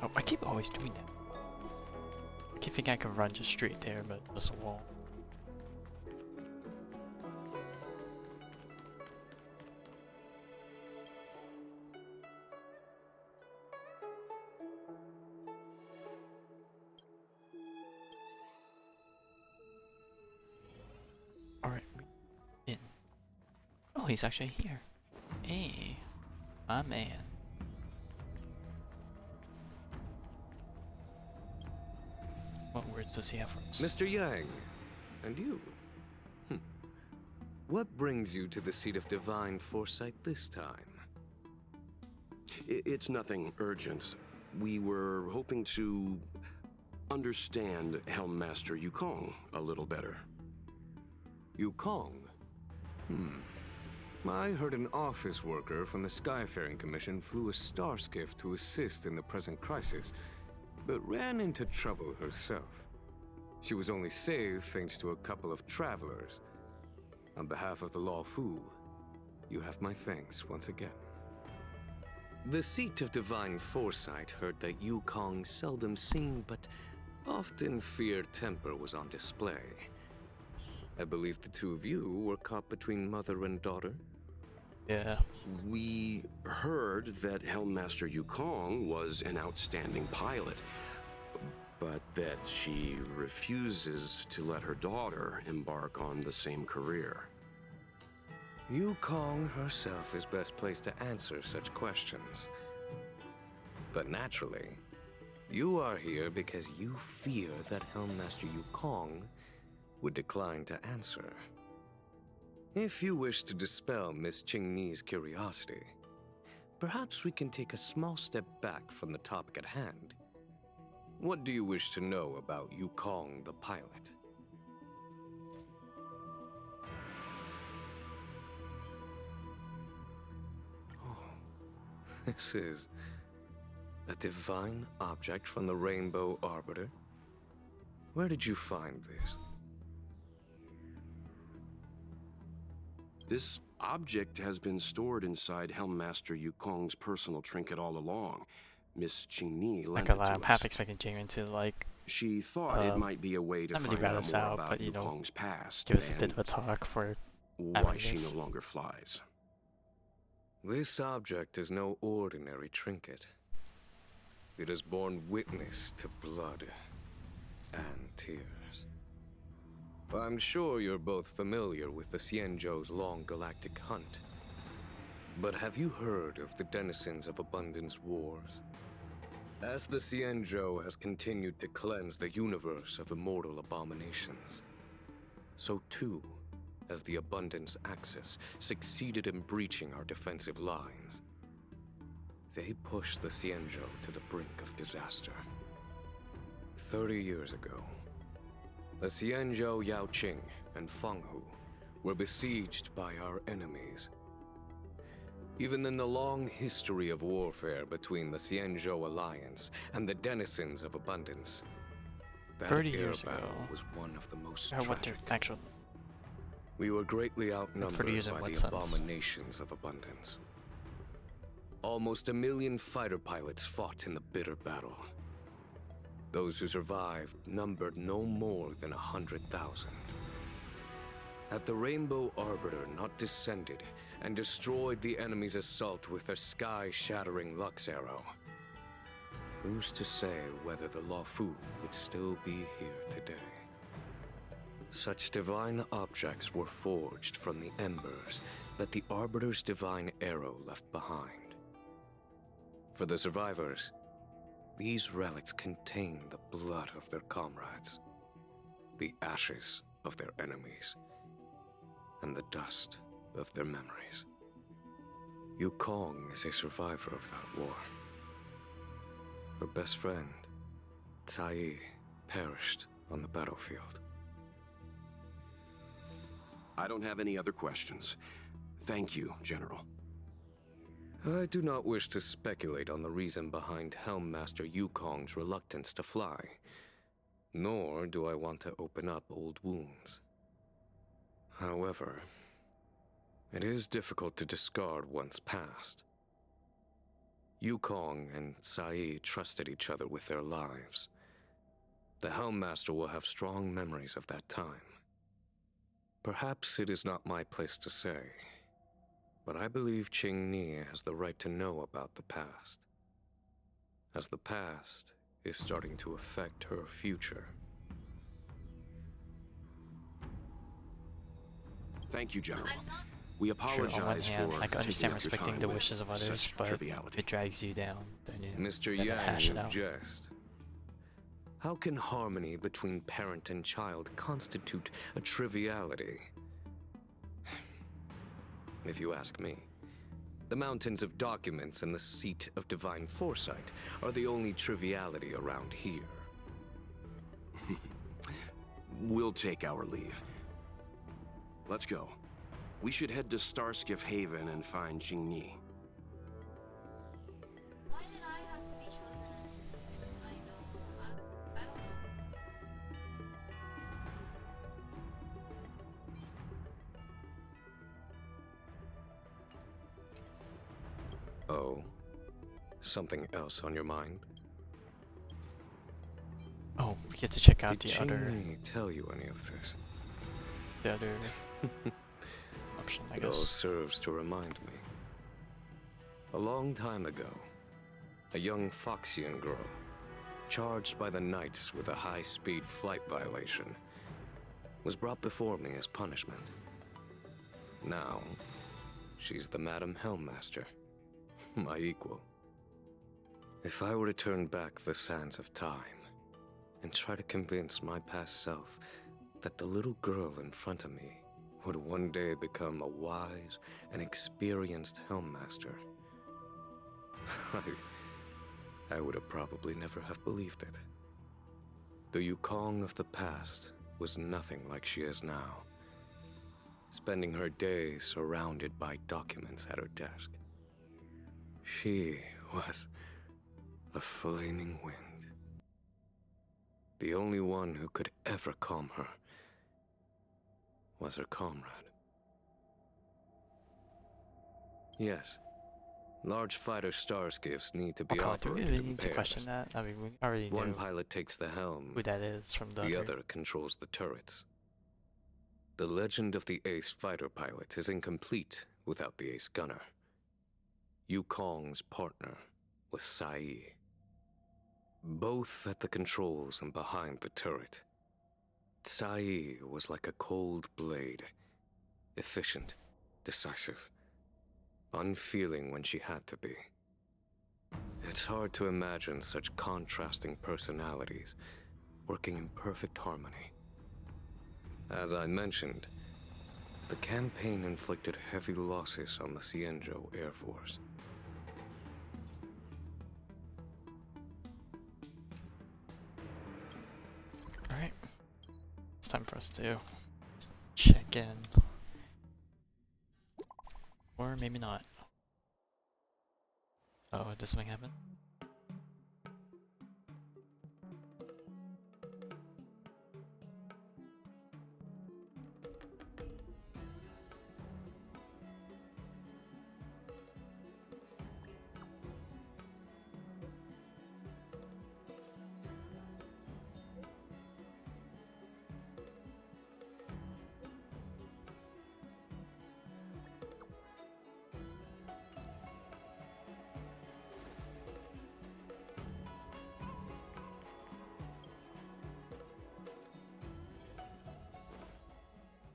Oh, I keep always doing that. I keep thinking I can run just straight there, but there's a wall. Alright, in. Oh, he's actually here. Hey, my man. What words does he have for us? Mr. Yang, and you? What brings you to the Seat of Divine Foresight this time? It's nothing urgent. We were hoping to understand Helm Master Yukong a little better. Yukong? I heard an office worker from the Skyfaring Commission flew a star skiff to assist in the present crisis, but ran into trouble herself. She was only saved thanks to a couple of travelers. On behalf of the Law Fu, you have my thanks once again. The Seat of Divine Foresight heard that Yukong seldom seen but often feared temper was on display. I believe the two of you were caught between mother and daughter? Yeah. We heard that Helm Master Yukong was an outstanding pilot, but that she refuses to let her daughter embark on the same career. Yukong herself is best placed to answer such questions. But naturally, you are here because you fear that Helmmaster Yukong would decline to answer. If you wish to dispel Miss Qingni's curiosity, perhaps we can take a small step back from the topic at hand. What do you wish to know about Yukong the pilot? This is a divine object from the Rainbow Arbiter. Where did you find this? This object has been stored inside Helm Master Yukong's personal trinket all along. Miss Qingni lent Like it to I'm us. half expecting Jingren to like She thought it might be a way to not really find rat out us more out, about but you know, Yukong's past give us a bit and of a talk for why having she this. no longer flies. This object is no ordinary trinket. It has borne witness to blood and tears. I'm sure you're both familiar with the Xianzhou's long galactic hunt. But have you heard of the denizens of Abundance Wars? As the Xianzhou has continued to cleanse the universe of immortal abominations, so too has the Abundance Axis succeeded in breaching our defensive lines. they pushed the Xianzhou to the brink of disaster. 30 years ago, the Xianzhou Yaoqing and Fenghu were besieged by our enemies. Even in the long history of warfare between the Xianzhou Alliance and the denizens of abundance, that 30 air years battle ago. was one of the most Or what the tragic. actual. We were greatly outnumbered years in by what the sense? abominations of abundance. Almost 1 million fighter pilots fought in the bitter battle. Those who survived numbered no more than 100,000. Had the Rainbow Arbiter not descended and destroyed the enemy's assault with their sky-shattering Lux Arrow, who's to say whether the Luofu would still be here today? Such divine objects were forged from the embers that the Arbiter's divine arrow left behind. For the survivors, these relics contain the blood of their comrades, the ashes of their enemies, and the dust of their memories. Yukong is a survivor of that war. Her best friend, Tai, perished on the battlefield. I don't have any other questions. Thank you, General. I do not wish to speculate on the reason behind Helmmaster Yukong's reluctance to fly, nor do I want to open up old wounds. However, it is difficult to discard one's past. Yukong and Sai trusted each other with their lives. The Helmmaster will have strong memories of that time. Perhaps it is not my place to say, but I believe Qingni has the right to know about the past, as the past is starting to affect her future. Thank you, General. We Sure, apologize on one hand, for I can understand taking up your respecting time the with wishes of others, such but if triviality. it drags you down, then you Mr. better Yang, hash it you out. jest. How can harmony between parent and child constitute a triviality? If you ask me, the mountains of documents and the seat of divine foresight are the only triviality around here. We'll take our leave. Let's go. We should head to Starskiff Haven and find Qingni. Why did I have to be chosen? I know. I don't know. Oh, something else on your mind? Oh, we get to check out Did the other Qingni tell you any of this? option, I It all guess. serves to remind me. A long time ago, a young Foxian girl, charged by the Knights with a high-speed flight violation, was brought before me as punishment. Now, she's the Madam Helmmaster, my equal. If I were to turn back the sands of time and try to convince my past self that the little girl in front of me would one day become a wise and experienced Helmmaster, I would have probably never have believed it. The Yukong of the past was nothing like she is now, spending her days surrounded by documents at her desk. She was a flaming wind. The only one who could ever calm her was her comrade. Yes, large fighter starscapes need to be Oh, do we operated really in need to question pairs. that? I mean, we already One know pilot takes the helm, who that is from the other controls the turrets. The legend of the ace fighter pilot is incomplete without the ace gunner. Yukong's partner was Sai. Both at the controls and behind the turret. Sai was like a cold blade, efficient, decisive, unfeeling when she had to be. It's hard to imagine such contrasting personalities working in perfect harmony. As I mentioned, the campaign inflicted heavy losses on the Xianzhou Air Force. to check in. Or maybe not. Oh, did something happen?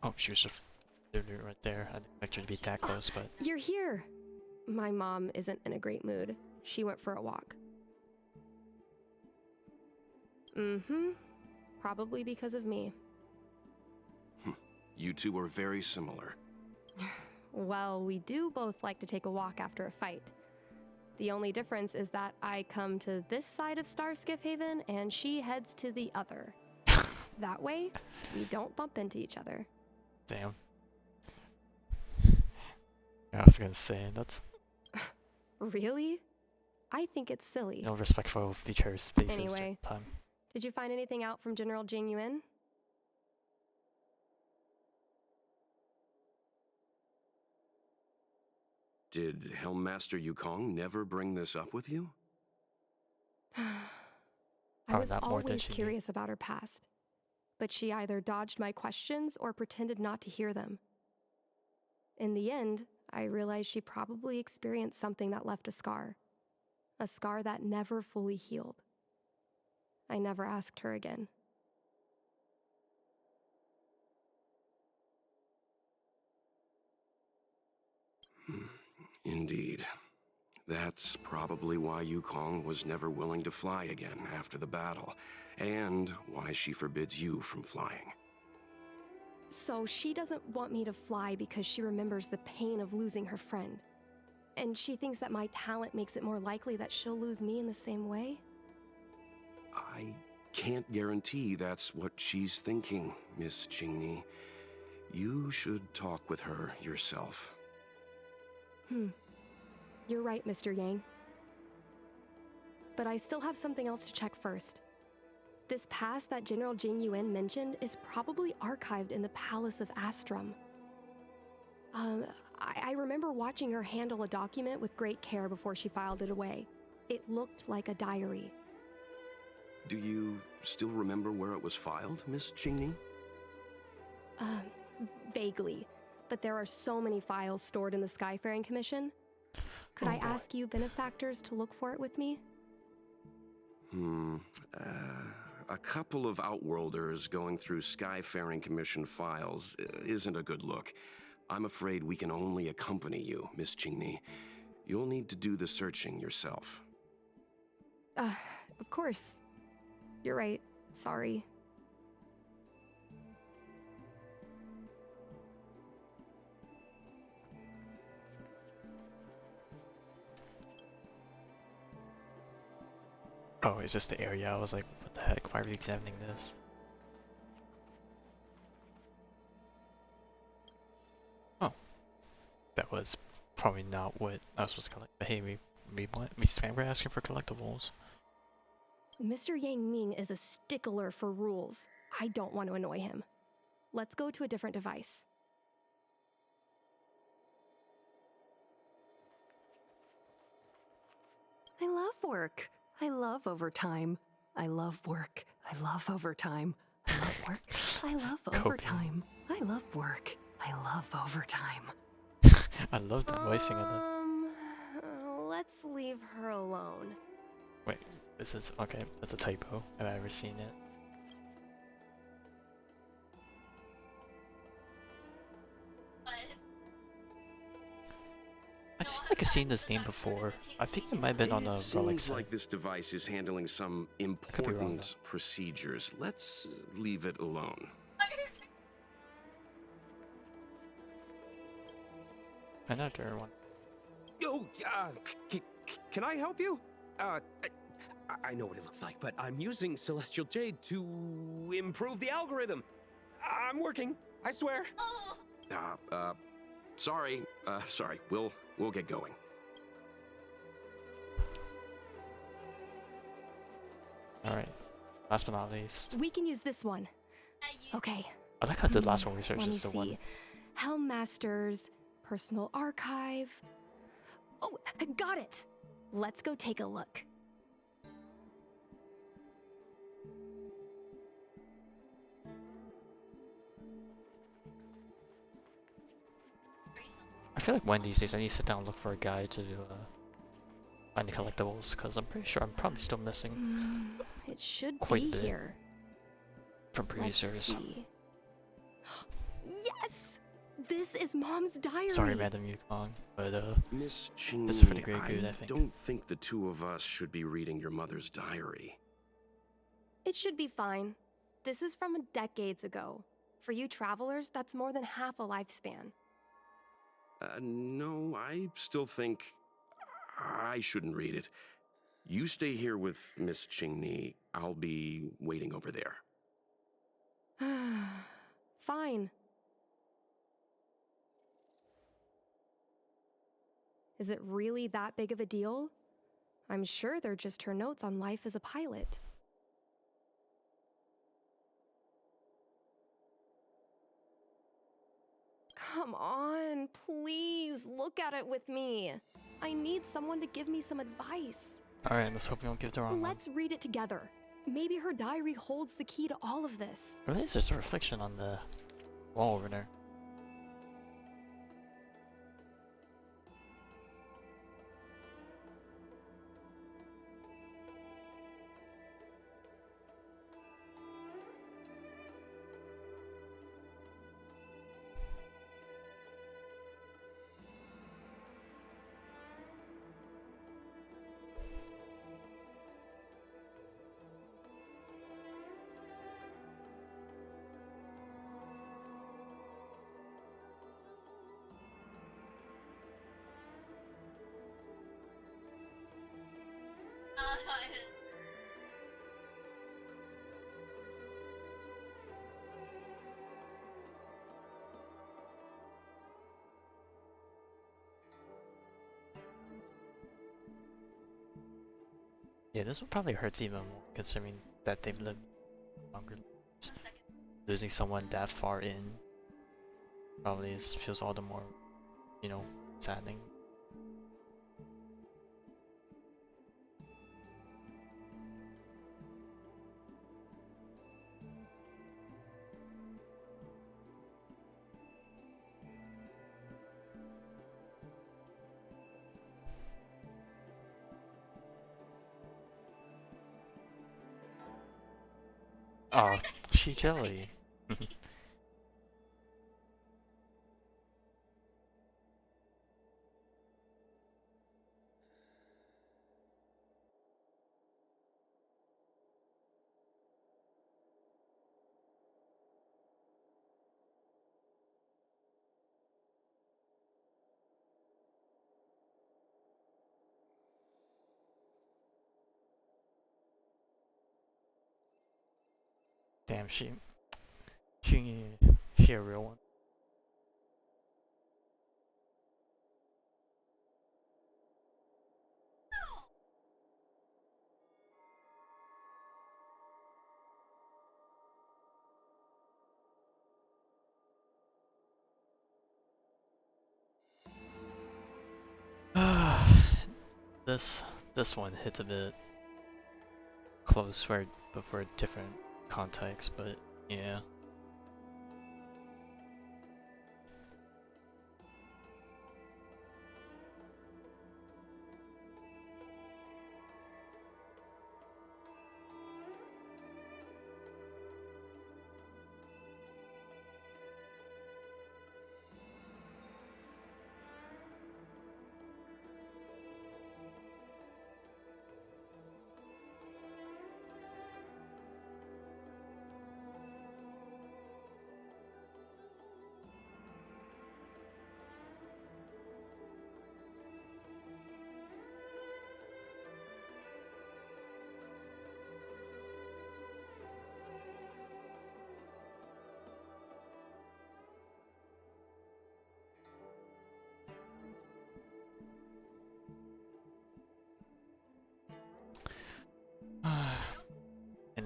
Oh, she was just literally right there. I didn't expect her to be that close, but You're here. My mom isn't in a great mood. She went for a walk. Mm-hmm. Probably because of me. You two are very similar. Well, we do both like to take a walk after a fight. The only difference is that I come to this side of Starskiff Haven and she heads to the other. That way, we don't bump into each other. damn. I was gonna say, that's Really? I think it's silly. no respectful of each other's spaces during Anyway. the time. Did you find anything out from General Jing Yuan? Did Helmmaster Yukong never bring this up with you? I Probably was not more than always she curious about her past, but she either dodged my questions or pretended not to hear them. In the end, I realized she probably experienced something that left a scar that never fully healed. I never asked her again. Indeed. That's probably why Yukong was never willing to fly again after the battle, and why she forbids you from flying. So she doesn't want me to fly because she remembers the pain of losing her friend. And she thinks that my talent makes it more likely that she'll lose me in the same way? I can't guarantee that's what she's thinking, Miss Qingni. You should talk with her yourself. You're right, Mr. Yang. But I still have something else to check first. This past that General Jing Yuan mentioned is probably archived in the Palace of Astrum. I remember watching her handle a document with great care before she filed it away. It looked like a diary. Do you still remember where it was filed, Miss Qingni? Vaguely. But there are so many files stored in the Skyfaring Commission. Could I ask you benefactors to look for it with me? A couple of Outworlders going through Skyfaring Commission files isn't a good look. I'm afraid we can only accompany you, Miss Qingni. You'll need to do the searching yourself. Of course. You're right. Sorry. Oh, is this the area? I was like, what the heck? Why are we examining this? Oh. That was probably not what I was supposed to collect. But hey, we're asking for collectibles. Mr. Yang Ming is a stickler for rules. I don't want to annoy him. Let's go to a different device. I love work. I love overtime. I love work. I love overtime. I love work. I love overtime. I love work. I love overtime. I love the voicing of that. Let's leave her alone. Wait, this is okay. That's a typo. Have I ever seen it? I feel like I've seen this name before. I think it might have been on a It relic seems site. like this device is handling some be wrong, important procedures. Let's leave it alone. Another one. Oh, can I help you? I know what it looks like, but I'm using Celestial Jade to improve the algorithm. I'm working. I swear. Oh, Sorry. Sorry. We'll get going. Alright. Last but not least. We can use this one. Okay. I like how the last one research Let me is the see. one. Helmmaster's personal archive. Oh, got it. Let's go take a look. I feel like one of these days I need to sit down and look for a guide to find the collectibles, because I'm pretty sure I'm probably still missing It should quite be a bit here. from previous series. See. Yes! This is Mom's diary. Sorry, Madam Yukong, but Miss Ching, this is for the great good, I think. don't think the two of us should be reading your mother's diary. It should be fine. This is from decades ago. For you travelers, that's more than half a lifespan. No, I still think I shouldn't read it. You stay here with Miss Chingni. I'll be waiting over there. Fine. Is it really that big of a deal? I'm sure they're just her notes on life as a pilot. Come on, please look at it with me. I need someone to give me some advice. Alright, let's hope we don't give the wrong one. Let's read it together. Maybe her diary holds the key to all of this. Or at least there's a reflection on the wall over there. Yeah, this one probably hurts even more, considering that they've lived longer lives. Losing someone that far in probably feels all the more, you know, saddening. Oh, she jelly. Damn, she a real one. This this one hits a bit close but for a different context, but yeah.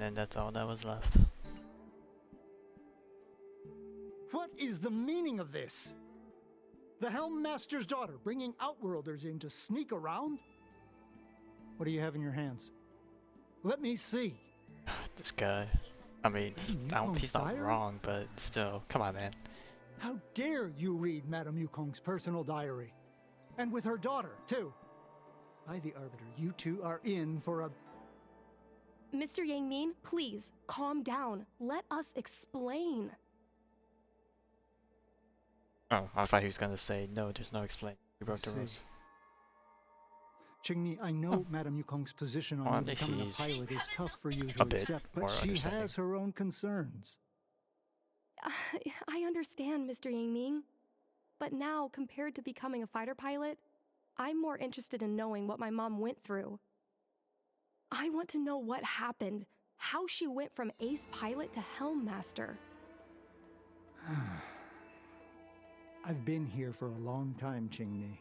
then that's all that was left. What is the meaning of this? The Helm Master's daughter bringing Outworlders in to sneak around? What do you have in your hands? Let me see. This guy. I mean, he's not wrong, but still, come on, man. How dare you read Madame Yukong's personal diary? And with her daughter, too. By the Arbiter, you two are in for a... Mr. Yangmin, please, calm down. Let us explain. Oh, I thought he was gonna say, no, there's no explain. You broke the rules. Qingni, I know Madame Yukong's position on you becoming a pilot is tough for you to accept, but she has her own concerns. I understand, Mr. Yangming. But now, compared to becoming a fighter pilot, I'm more interested in knowing what my mom went through. I want to know what happened, how she went from ace pilot to helm master. I've been here for a long time, Qingni.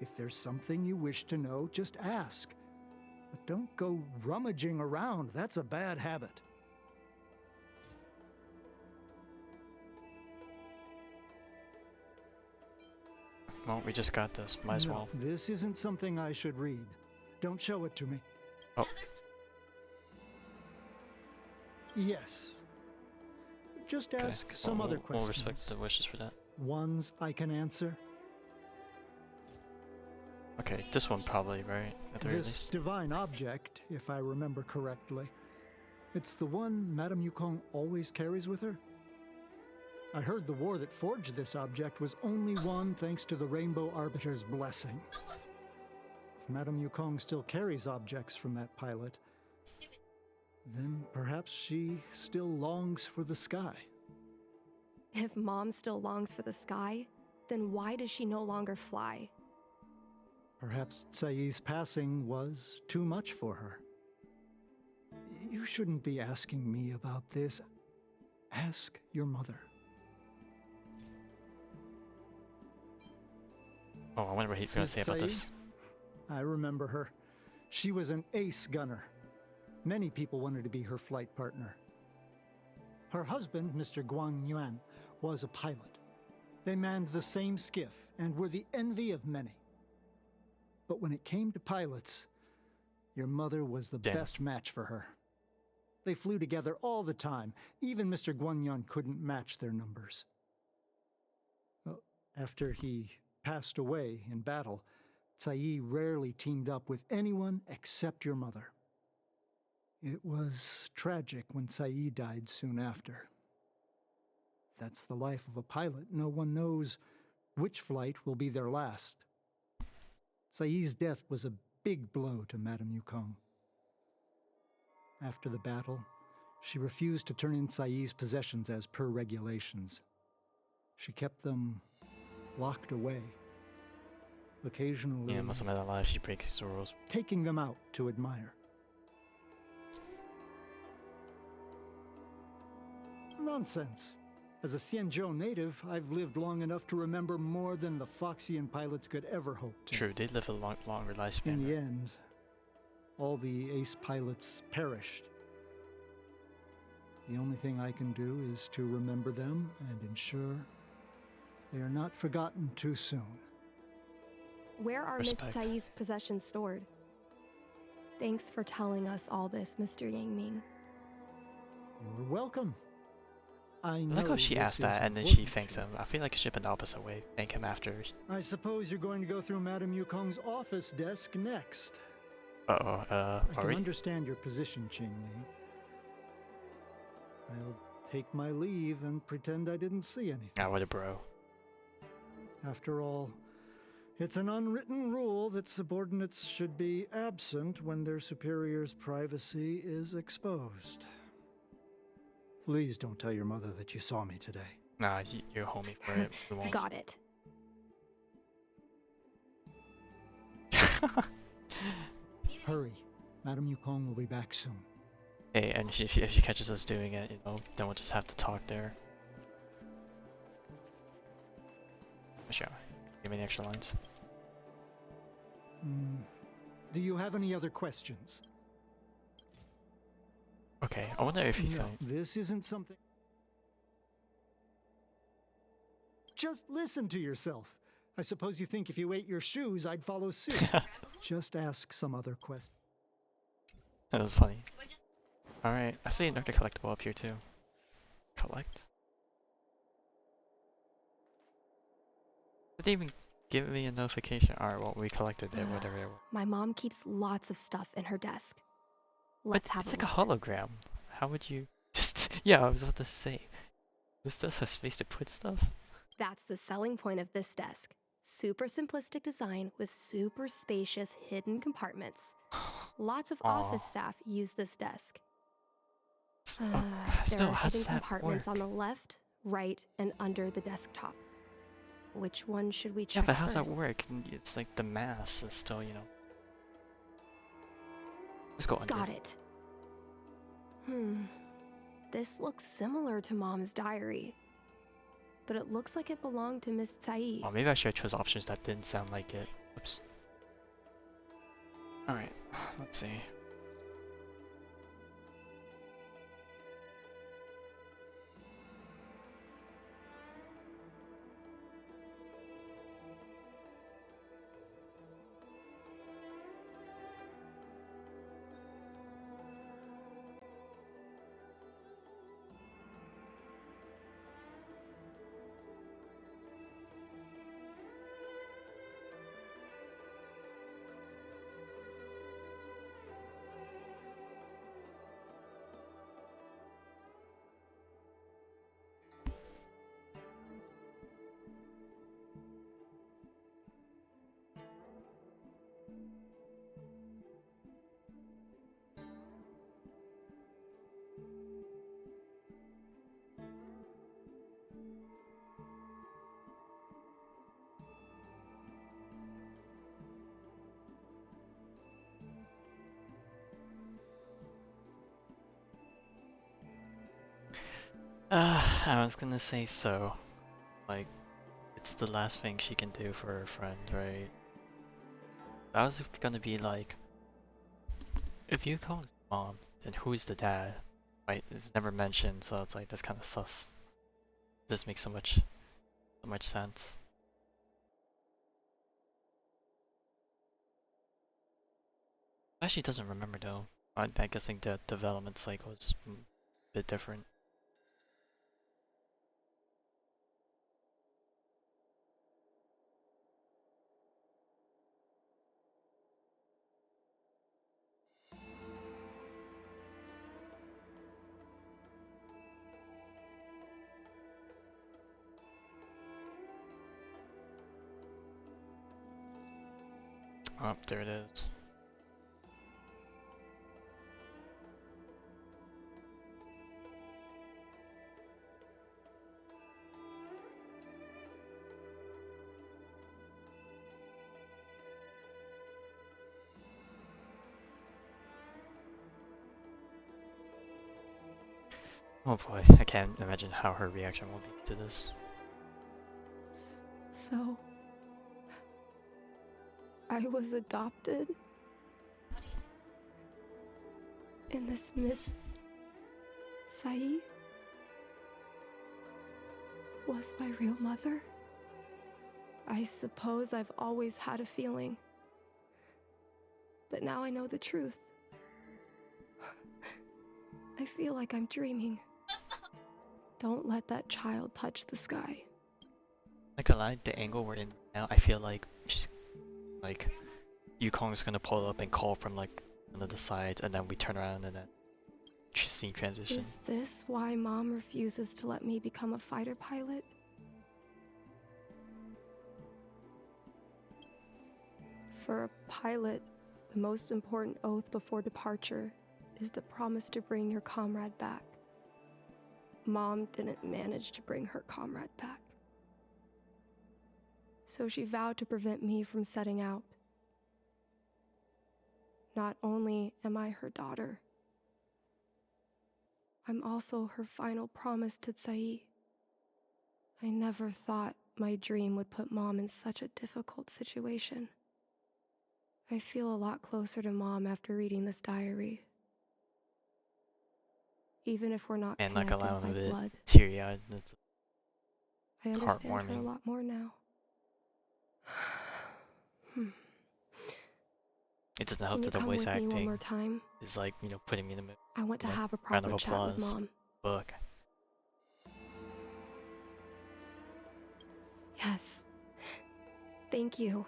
If there's something you wish to know, just ask. But don't go rummaging around. That's a bad habit. Well, we just got this. Might as well. This isn't something I should read. Don't show it to me. Oh. Yes. Just ask some other questions. We'll respect the wishes for that. Ones I can answer. Okay, this one probably, right? At the very This least. divine object, if I remember correctly, it's the one Madame Yukong always carries with her? I heard the war that forged this object was only won thanks to the Rainbow Arbiter's blessing. If Madame Yukong still carries objects from that pilot, then perhaps she still longs for the sky. If Mom still longs for the sky, then why does she no longer fly? Perhaps Tsai's passing was too much for her. You shouldn't be asking me about this. Ask your mother. Oh, I wonder what he's gonna say about this. I remember her. She was an ace gunner. Many people wanted to be her flight partner. Her husband, Mr. Guang Yuan, was a pilot. They manned the same skiff and were the envy of many. But when it came to pilots, your mother was the best match for her. They flew together all the time. Even Mr. Guanyan couldn't match their numbers. Well, after he passed away in battle, Tsai rarely teamed up with anyone except your mother. It was tragic when Tsai died soon after. That's the life of a pilot. No one knows which flight will be their last. Tsai's death was a big blow to Madame Yukong. After the battle, she refused to turn in Tsai's possessions as per regulations. She kept them locked away. Occasionally, Yeah, must have made a lot if she breaks these rules. taking them out to admire. Nonsense. As a Xianzhou native, I've lived long enough to remember more than the Foxian pilots could ever hope to. True, they live a longer lifespan. In the end, all the ace pilots perished. The only thing I can do is to remember them and ensure they are not forgotten too soon. Where are Miss Respect. Tsai's possessions stored? Thanks for telling us all this, Mr. Yangming. You're welcome. I I know like how she this asked that is and then she important thanks to him. I feel like it should have been the opposite way. Thank him after. you. I suppose you're going to go through Madame Yukong's office desk next. Uh-oh, I are can we? understand your position, Qingli. I'll take my leave and pretend I didn't see anything. Ah, what a bro. After all, it's an unwritten rule that subordinates should be absent when their superior's privacy is exposed. Please don't tell your mother that you saw me today. Nah, you're homie for it. We won't. Got it. Hurry. Madame Yukong will be back soon. Hey, and if she catches us doing it, you know, then we'll just have to talk there. Sure. Give me the extra lines. Do you have any other questions? Okay, I wonder if he's No, going. this isn't something. Just listen to yourself. I suppose you think if you ate your shoes, I'd follow suit. Just ask some other question. That was funny. Alright, I see another collectible up here too. Collect? Did they even give me a notification? Alright, well, we collected it, whatever it was. My mom keeps lots of stuff in her desk. But Let's have it's a like a look. hologram. How would you just. Yeah, I was about to say. This does have space to put stuff? That's the selling point of this desk. Super simplistic design with super spacious hidden compartments. Lots of Aw. office staff use this desk. Oh, There still, are how hidden does that compartments work? on the left, right, and under the desktop. Which one should we Yeah, check but how's first? that work? It's like the mass is still, you know. Let's go under. Got it. This looks similar to Mom's diary. But it looks like it belonged to Miss Tsai. Oh, maybe I should have chose options that didn't sound like it. Oops. Alright, let's see. I was gonna say so. Like, it's the last thing she can do for her friend, right? That was gonna be like, if you call his mom, then who's the dad? Right? It's never mentioned, so it's like, that's kind of sus. This makes so much sense. Actually doesn't remember though. I guessing the development cycle is a bit different. Oh, there it is. Oh boy, I can't imagine how her reaction will be to this. So, I was adopted? And this Miss Tsai was my real mother? I suppose I've always had a feeling. But now I know the truth. I feel like I'm dreaming. Don't let that child touch the sky. Like a lie, the angle we're in now, I feel like she's like Yukong is gonna pull up and call from like one of the sides, and then we turn around and then she's seeing transition. Is this why Mom refuses to let me become a fighter pilot? For a pilot, the most important oath before departure is the promise to bring your comrade back. Mom didn't manage to bring her comrade back. So she vowed to prevent me from setting out. Not only am I her daughter, I'm also her final promise to Tsai. I never thought my dream would put Mom in such a difficult situation. I feel a lot closer to Mom after reading this diary. even if we're not And like connected I'm by a bit blood. teary-eyed. It's I understand her a heartwarming. lot more now. It doesn't Can help you that the come voice with me one more acting time? is like, you know, putting me in the mood. I want to Like, have a round of proper chat with applause. Mom. Book. Yes. Thank you.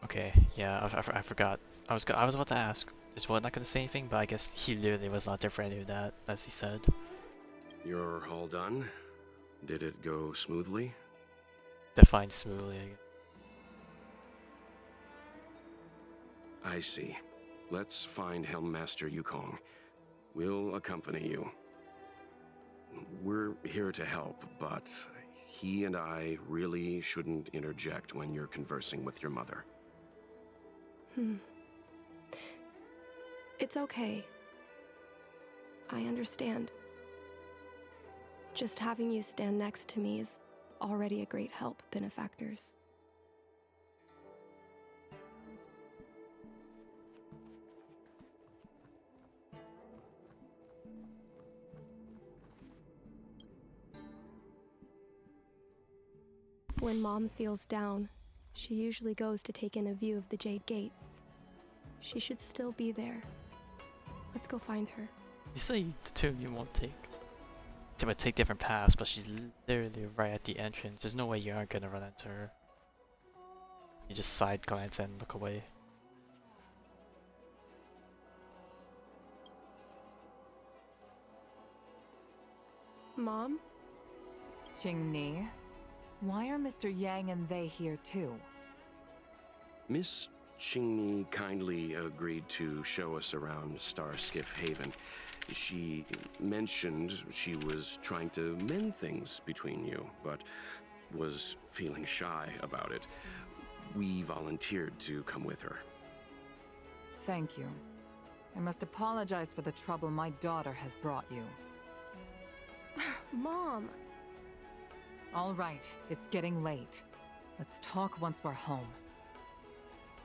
Okay, yeah, I forgot. I was about to ask. Is Will not gonna say anything? But I guess he literally was not there for any of that, as he said. You're all done? Did it go smoothly? Define smoothly. I see. Let's find Helmmaster Yukong. We'll accompany you. We're here to help, but he and I really shouldn't interject when you're conversing with your mother. It's okay. I understand. Just having you stand next to me is already a great help, benefactors. When Mom feels down, she usually goes to take in a view of the Jade Gate. She should still be there. Let's go find her. You say the two of you won't take different paths, but she's literally right at the entrance. There's no way you aren't gonna run into her. You just side glance and look away. Mom? Qingni, why are Mr. Yang and they here too? Miss Qingni kindly agreed to show us around Starskiff Haven. She mentioned she was trying to mend things between you, but was feeling shy about it. We volunteered to come with her. Thank you. I must apologize for the trouble my daughter has brought you. Mom! All right, it's getting late. Let's talk once we're home.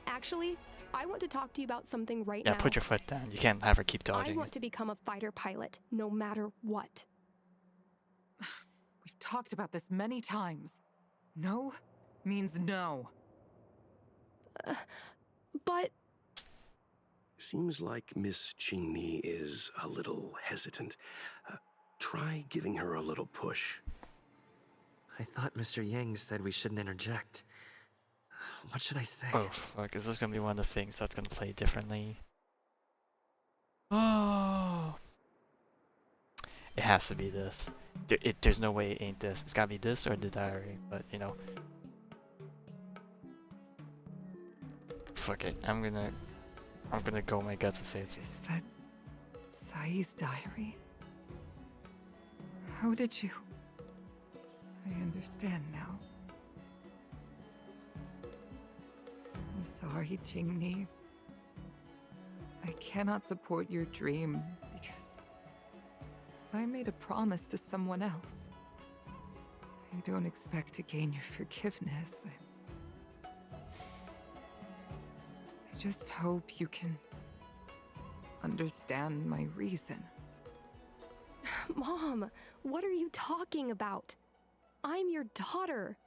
Actually, I want to talk to you about something right Yeah, now. put your foot down. You can't have her keep I dodging. want to become a fighter pilot, no matter what. We've talked about this many times. No means no. But... Seems like Miss Qingni is a little hesitant. Try giving her a little push. I thought Mr. Yang said we shouldn't interject. What should I say? Oh, fuck. Is this gonna be one of the things that's gonna play differently? Oh. It has to be this. There's no way it ain't this. It's gotta be this or the diary, but you know. Fuck it. I'm gonna go my guts and say it's... Is that Sai's diary? How did you... I understand now. I'm sorry, Qingni. I cannot support your dream because I made a promise to someone else. I don't expect to gain your forgiveness. I just hope you can understand my reason. Mom, what are you talking about? I'm your daughter.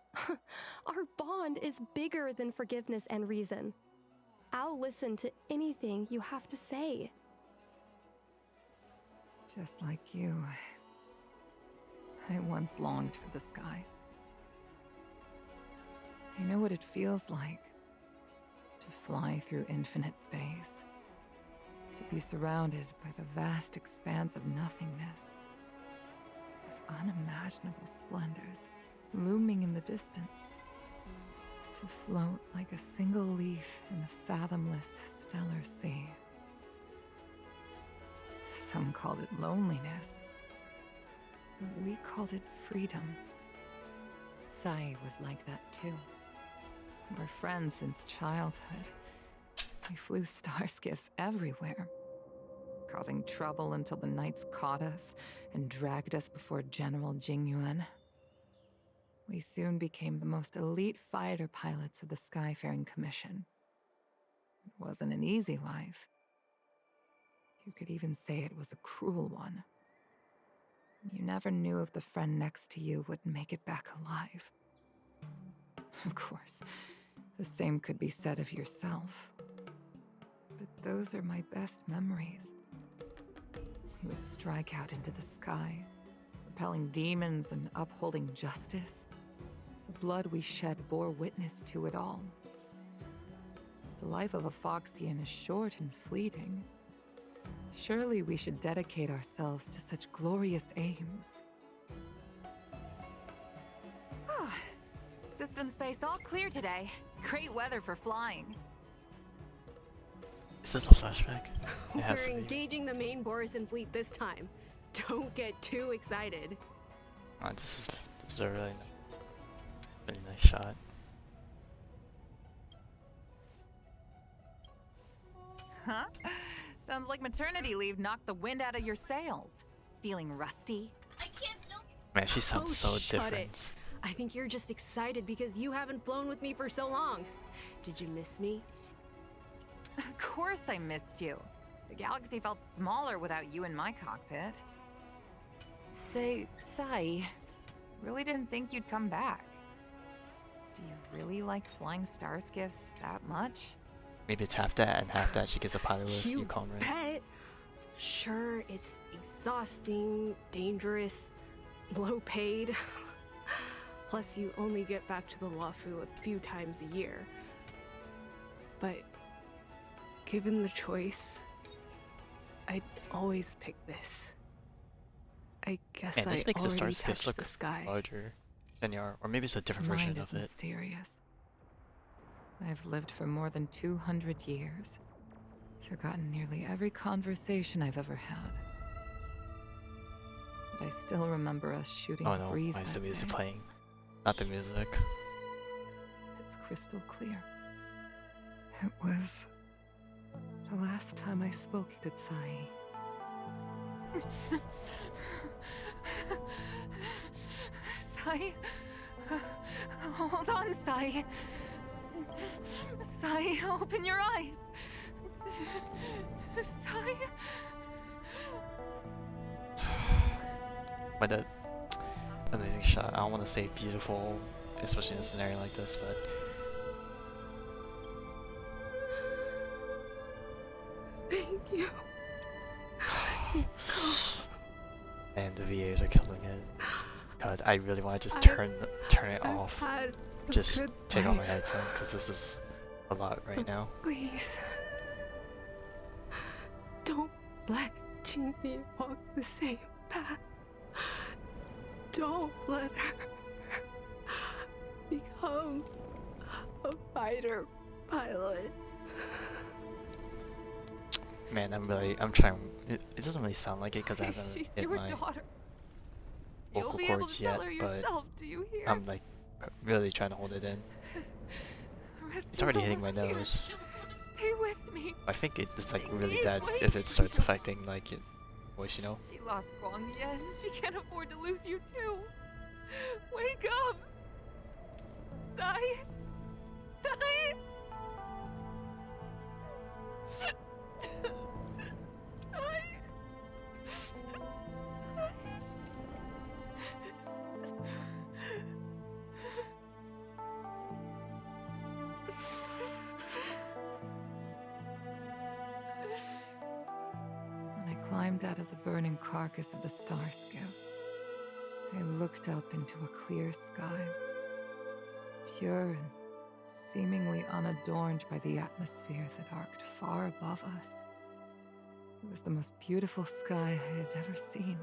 Our bond is bigger than forgiveness and reason. I'll listen to anything you have to say. Just like you, I once longed for the sky. I know what it feels like to fly through infinite space, to be surrounded by the vast expanse of nothingness, with unimaginable splendors looming in the distance, to float like a single leaf in the fathomless stellar sea. Some called it loneliness, but we called it freedom. Sai was like that too. We're friends since childhood. We flew star skiffs everywhere, causing trouble until the knights caught us and dragged us before General Jingyuan. We soon became the most elite fighter pilots of the Skyfaring Commission. It wasn't an easy life. You could even say it was a cruel one. You never knew if the friend next to you would make it back alive. Of course, the same could be said of yourself. But those are my best memories. We would strike out into the sky, repelling demons and upholding justice. The blood we shed bore witness to it all. The life of a Foxian is short and fleeting. Surely we should dedicate ourselves to such glorious aims. System space all clear today. Great weather for flying. Is this a flashback? It has We're to be. engaging the main Borison fleet this time. Don't get too excited. Oh, this is a really nice shot. Huh? Sounds like maternity leave knocked the wind out of your sails. Feeling rusty? I can't film. Man, she sounds so shut different. it. I think you're just excited because you haven't flown with me for so long. Did you miss me? Of course I missed you. The galaxy felt smaller without you in my cockpit. Say, Sai, really didn't think you'd come back. Do you really like flying star skiffs that much? Maybe it's half that and half that she gets a pilot with You Yukong, right? bet. Sure, it's exhausting, dangerous, low paid. Plus, you only get back to the Luofu a few times a year. But given the choice, I'd always pick this. I guess Man, this I makes the star already skiffs touched look the sky. larger than they are, or maybe it's a different version Mind of is it. mysterious. I've lived for more than 200 years. Forgotten nearly every conversation I've ever had. But I still remember us shooting Oh the no, breeze why is the that music day. playing? Not the music. It's crystal clear. It was the last time I spoke to Sai. Sai? Hold on, Sai. Sai, open your eyes. Sai? But that amazing shot. I don't want to say beautiful, especially in a scenario like this, but Thank you. and the VAs are killing it. God, I really want to just turn it I've off. had a Just good take off my life. headphones because this is a lot right now. Please. Don't let Jinmi walk the same path. Don't let her become a fighter pilot. Man, I'm trying. It doesn't really sound like it because it hasn't She's hit your my daughter. You'll vocal be able cords to yet, tell her but yourself, do you hear? I'm like really trying to hold it in. It's already hitting my nose. Stay with me. I think it's like really Please bad wait if for it starts you. affecting like your voice, you know? She lost Guang Yan. She can't afford to lose you too. Wake up! Sai! Sai! Sai! When I climbed out of the burning carcass of the star skiff, I looked up into a clear sky, pure and seemingly unadorned by the atmosphere that arced far above us. It was the most beautiful sky I had ever seen.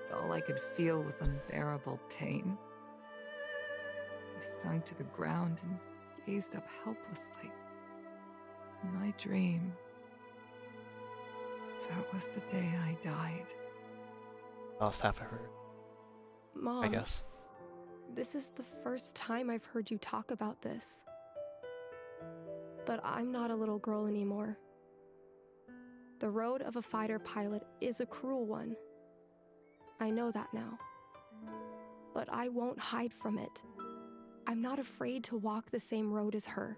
But all I could feel was unbearable pain. I sunk to the ground and gazed up helplessly. In my dream, that was the day I died. Lost half of her, Mom, I guess. this is the first time I've heard you talk about this. But I'm not a little girl anymore. The road of a fighter pilot is a cruel one. I know that now. but I won't hide from it. I'm not afraid to walk the same road as her.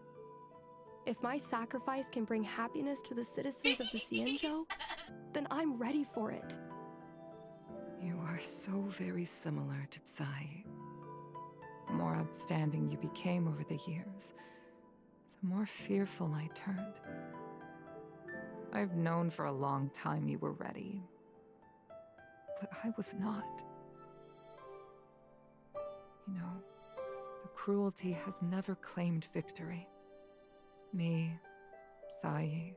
If my sacrifice can bring happiness to the citizens of the Xianzhou, then I'm ready for it. You are so very similar to Tsai. The more outstanding you became over the years, the more fearful I turned. I've known for a long time you were ready, but I was not. You know, the cruelty has never claimed victory. Me, Tsai,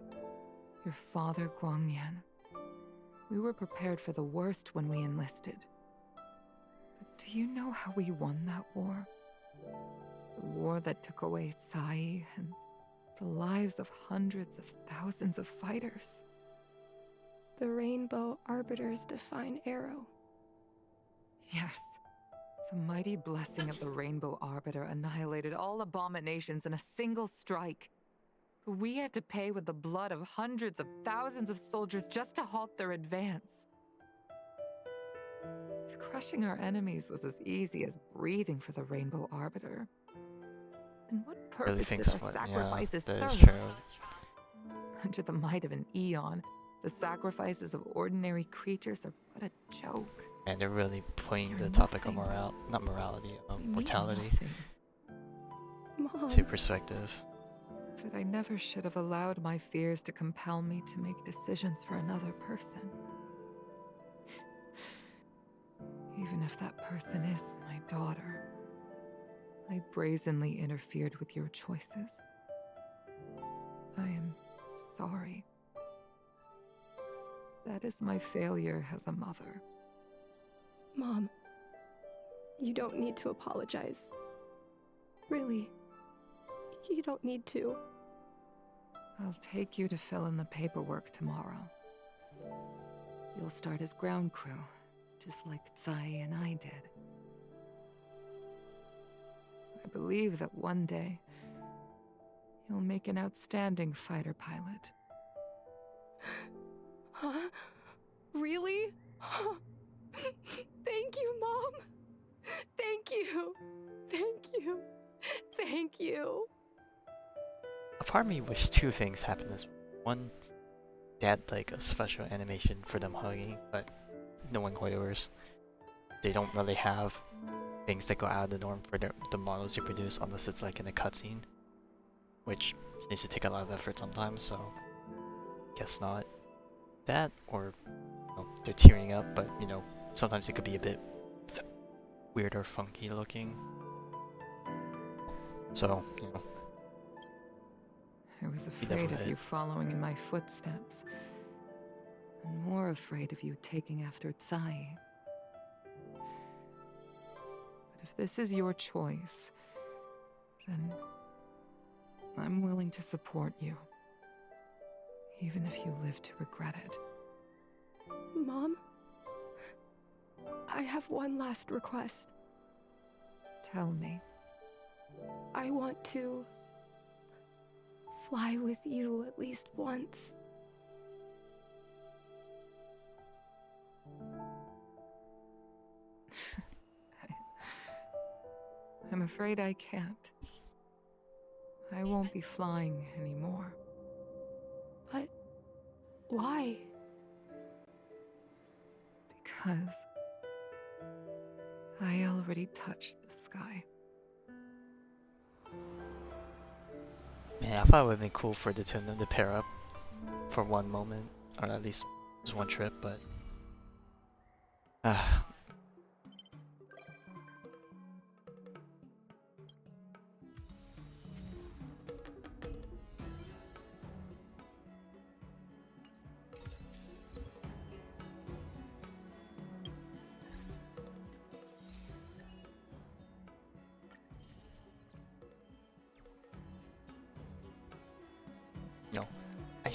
your father Guangyan. We were prepared for the worst when we enlisted. But do you know how we won that war? The war that took away Tsai and the lives of hundreds of thousands of fighters. The Rainbow Arbiter's divine arrow. Yes. The mighty blessing of the Rainbow Arbiter annihilated all abominations in a single strike. We had to pay with the blood of hundreds of thousands of soldiers just to halt their advance. If crushing our enemies was as easy as breathing for the Rainbow Arbiter, then what purpose did our sacrifices serve? Under the might of an eon, the sacrifices of ordinary creatures are but a joke. And they're really putting the topic of mortality Mom. to perspective. But I never should have allowed my fears to compel me to make decisions for another person. Even if that person is my daughter, I brazenly interfered with your choices. I am sorry. That is my failure as a mother. Mom, you don't need to apologize. Really, you don't need to. I'll take you to fill in the paperwork tomorrow. You'll start as ground crew, just like Tsai and I did. I believe that one day, you'll make an outstanding fighter pilot. Huh? Really? Thank you, Mom. Thank you. Thank you. Thank you. A part of me wished two things happened this one, they had like a special animation for them hugging, but knowing Hoyoverse, they don't really have things that go out of the norm for the models you produce unless it's like in a cutscene, which needs to take a lot of effort sometimes, so guess not. That, or you know, they're tearing up, but you know, sometimes it could be a bit weird or funky looking. So, you know. I was afraid of you following in my footsteps, and more afraid of you taking after Tsai. But if this is your choice, then I'm willing to support you, even if you live to regret it. Mom, I have one last request. Tell me. I want to fly with you at least once. I'm afraid I can't. I won't be flying anymore. But why? Because I already touched the sky. Man, I thought it would have been cool for the two of them to pair up for one moment, or at least just one trip, but no, I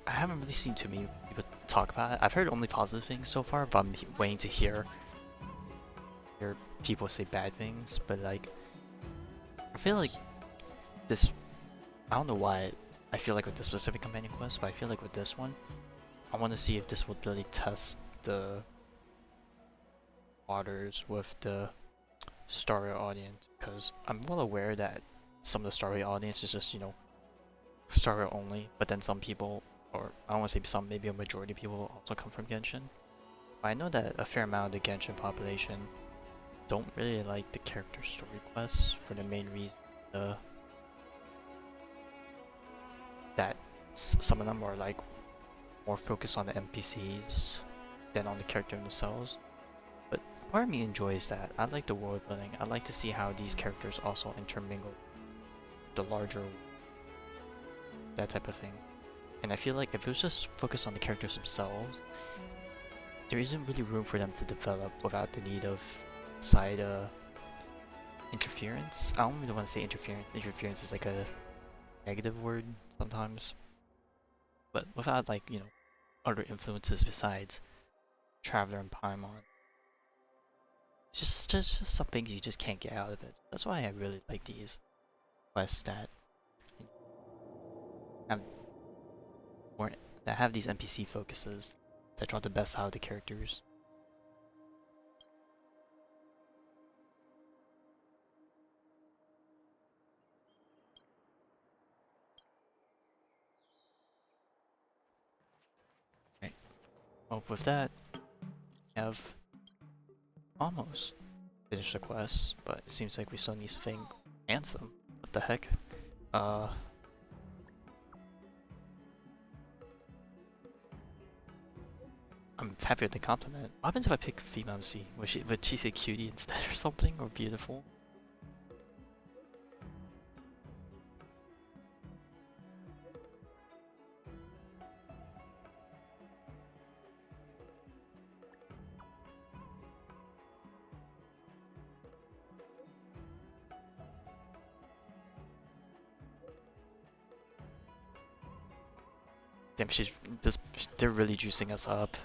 haven't really seen too many people talk about it. I've heard only positive things so far, but I'm waiting to hear people say bad things. But like, I feel like this, I don't know why I feel like with this specific companion quest, but I feel like with this one, I want to see if this will really test waters with the Starry audience, because I'm well aware that some of the Starry audience is just, you know, Starry only, but then some people, or I don't want to say some, maybe a majority of people also come from Genshin. But I know that a fair amount of the Genshin population don't really like the character story quests for the main reason that some of them are like more focused on the NPCs than on the character themselves. But part of me enjoys that. I like the world building. I like to see how these characters also intermingle the larger, that type of thing. And I feel like if it was just focused on the characters themselves, there isn't really room for them to develop without the need of side interference. I don't really want to say interference. Interference is like a negative word sometimes. But without, like, you know, other influences besides Traveler and Paimon. It's just some things you just can't get out of it. That's why I really like these quests that have that have these NPC focuses that draw the best out of the characters. Right. Well, with that, we have almost finished the quest, but it seems like we still need something handsome. What the heck? I'm happy with the compliment. What happens if I pick female MC? Would she say cutie instead or something? Or beautiful? Damn, they're really juicing us up.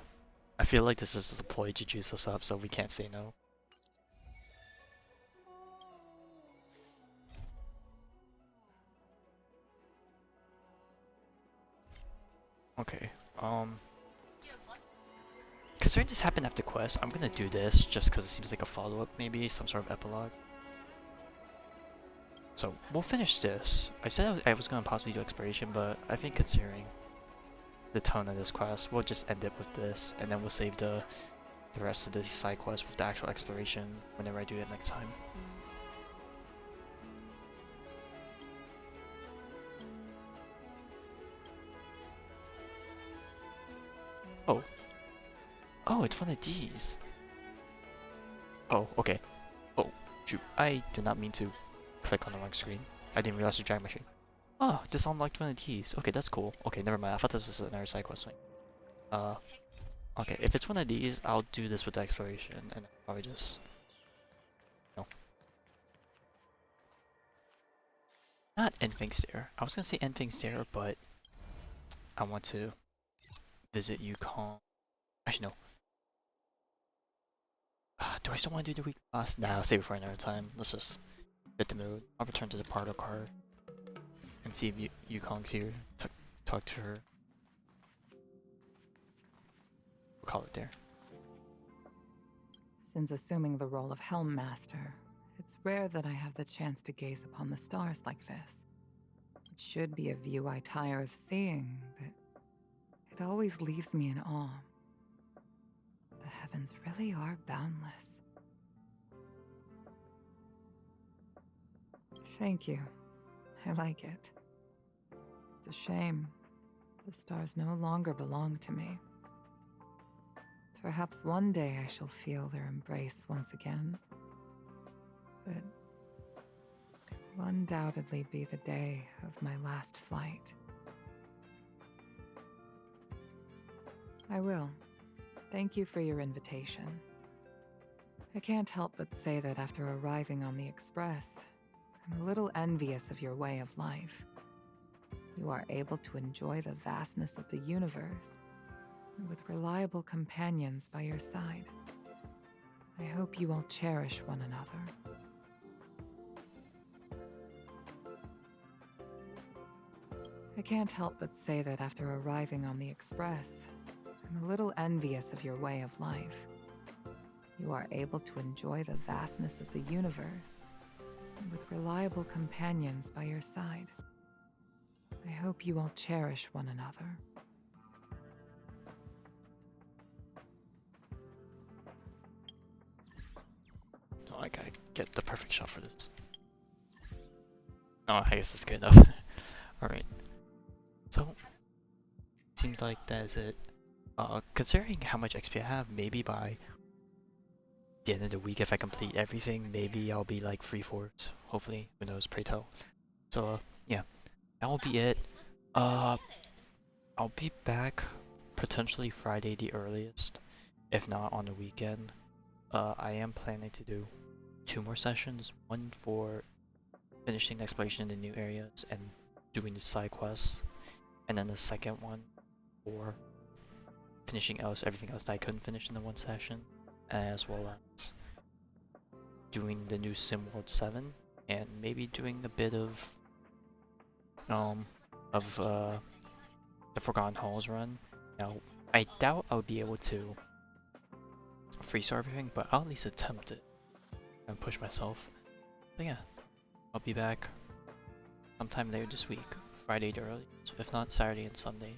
I feel like this is a ploy to juice us up, so we can't say no. Okay, considering this happened after quest, I'm gonna do this just because it seems like a follow-up, maybe some sort of epilogue. So we'll finish this. I said I was gonna possibly do exploration, but I think considering the tone of this quest, we'll just end it with this, and then we'll save the rest of the side quests with the actual exploration whenever I do it next time. Oh. Oh, it's one of these. Oh, okay. Oh, shoot. I did not mean to click on the wrong screen. I didn't realize to drag my screen. Oh, this unlocked one of these. Okay, that's cool. Okay, never mind. I thought this was another side quest thing. Okay, if it's one of these, I'll do this with the exploration, and I'll probably just... No. Not Enfing's there. I was gonna say Enfing's there, but I want to visit Yukong. Actually, no. Do I still want to do the week last? Nah, I'll save it for another time. Let's just hit the mood. I'll return to the Pardo card and see if Yukong's here. Talk to her. We'll call it there. Since assuming the role of Helm Master, it's rare that I have the chance to gaze upon the stars like this. It should be a view I tire of seeing, but it always leaves me in awe. The heavens really are boundless. Thank you. I like it. It's a shame. The stars no longer belong to me. Perhaps one day I shall feel their embrace once again. But it will undoubtedly be the day of my last flight. I will. Thank you for your invitation. I can't help but say that after arriving on the Express, I'm a little envious of your way of life. You are able to enjoy the vastness of the universe, with reliable companions by your side. I hope you all cherish one another. I can't help but say that after arriving on the Express, I'm a little envious of your way of life. you are able to enjoy the vastness of the universe, and with reliable companions by your side. I hope you all cherish one another. No, I gotta get the perfect shot for this. Oh, I guess it's good enough. Alright. So, seems like that is it. Considering how much XP I have, maybe by the end of the week, if I complete everything, maybe I'll be like 3/4. Hopefully, who knows, pray tell. So, yeah, that will be it. I'll be back potentially Friday the earliest, if not on the weekend. I am planning to do 2 more sessions, one for finishing the exploration in the new areas and doing the side quests, and then the second one for finishing everything else that I couldn't finish in the one session, as well as doing the new SimWorld 7 and maybe doing a bit of the Forgotten Halls run. Now, I doubt I'll be able to freestyle everything, but I'll at least attempt it and push myself. But yeah, I'll be back sometime later this week, Friday the earliest, if not Saturday and Sunday.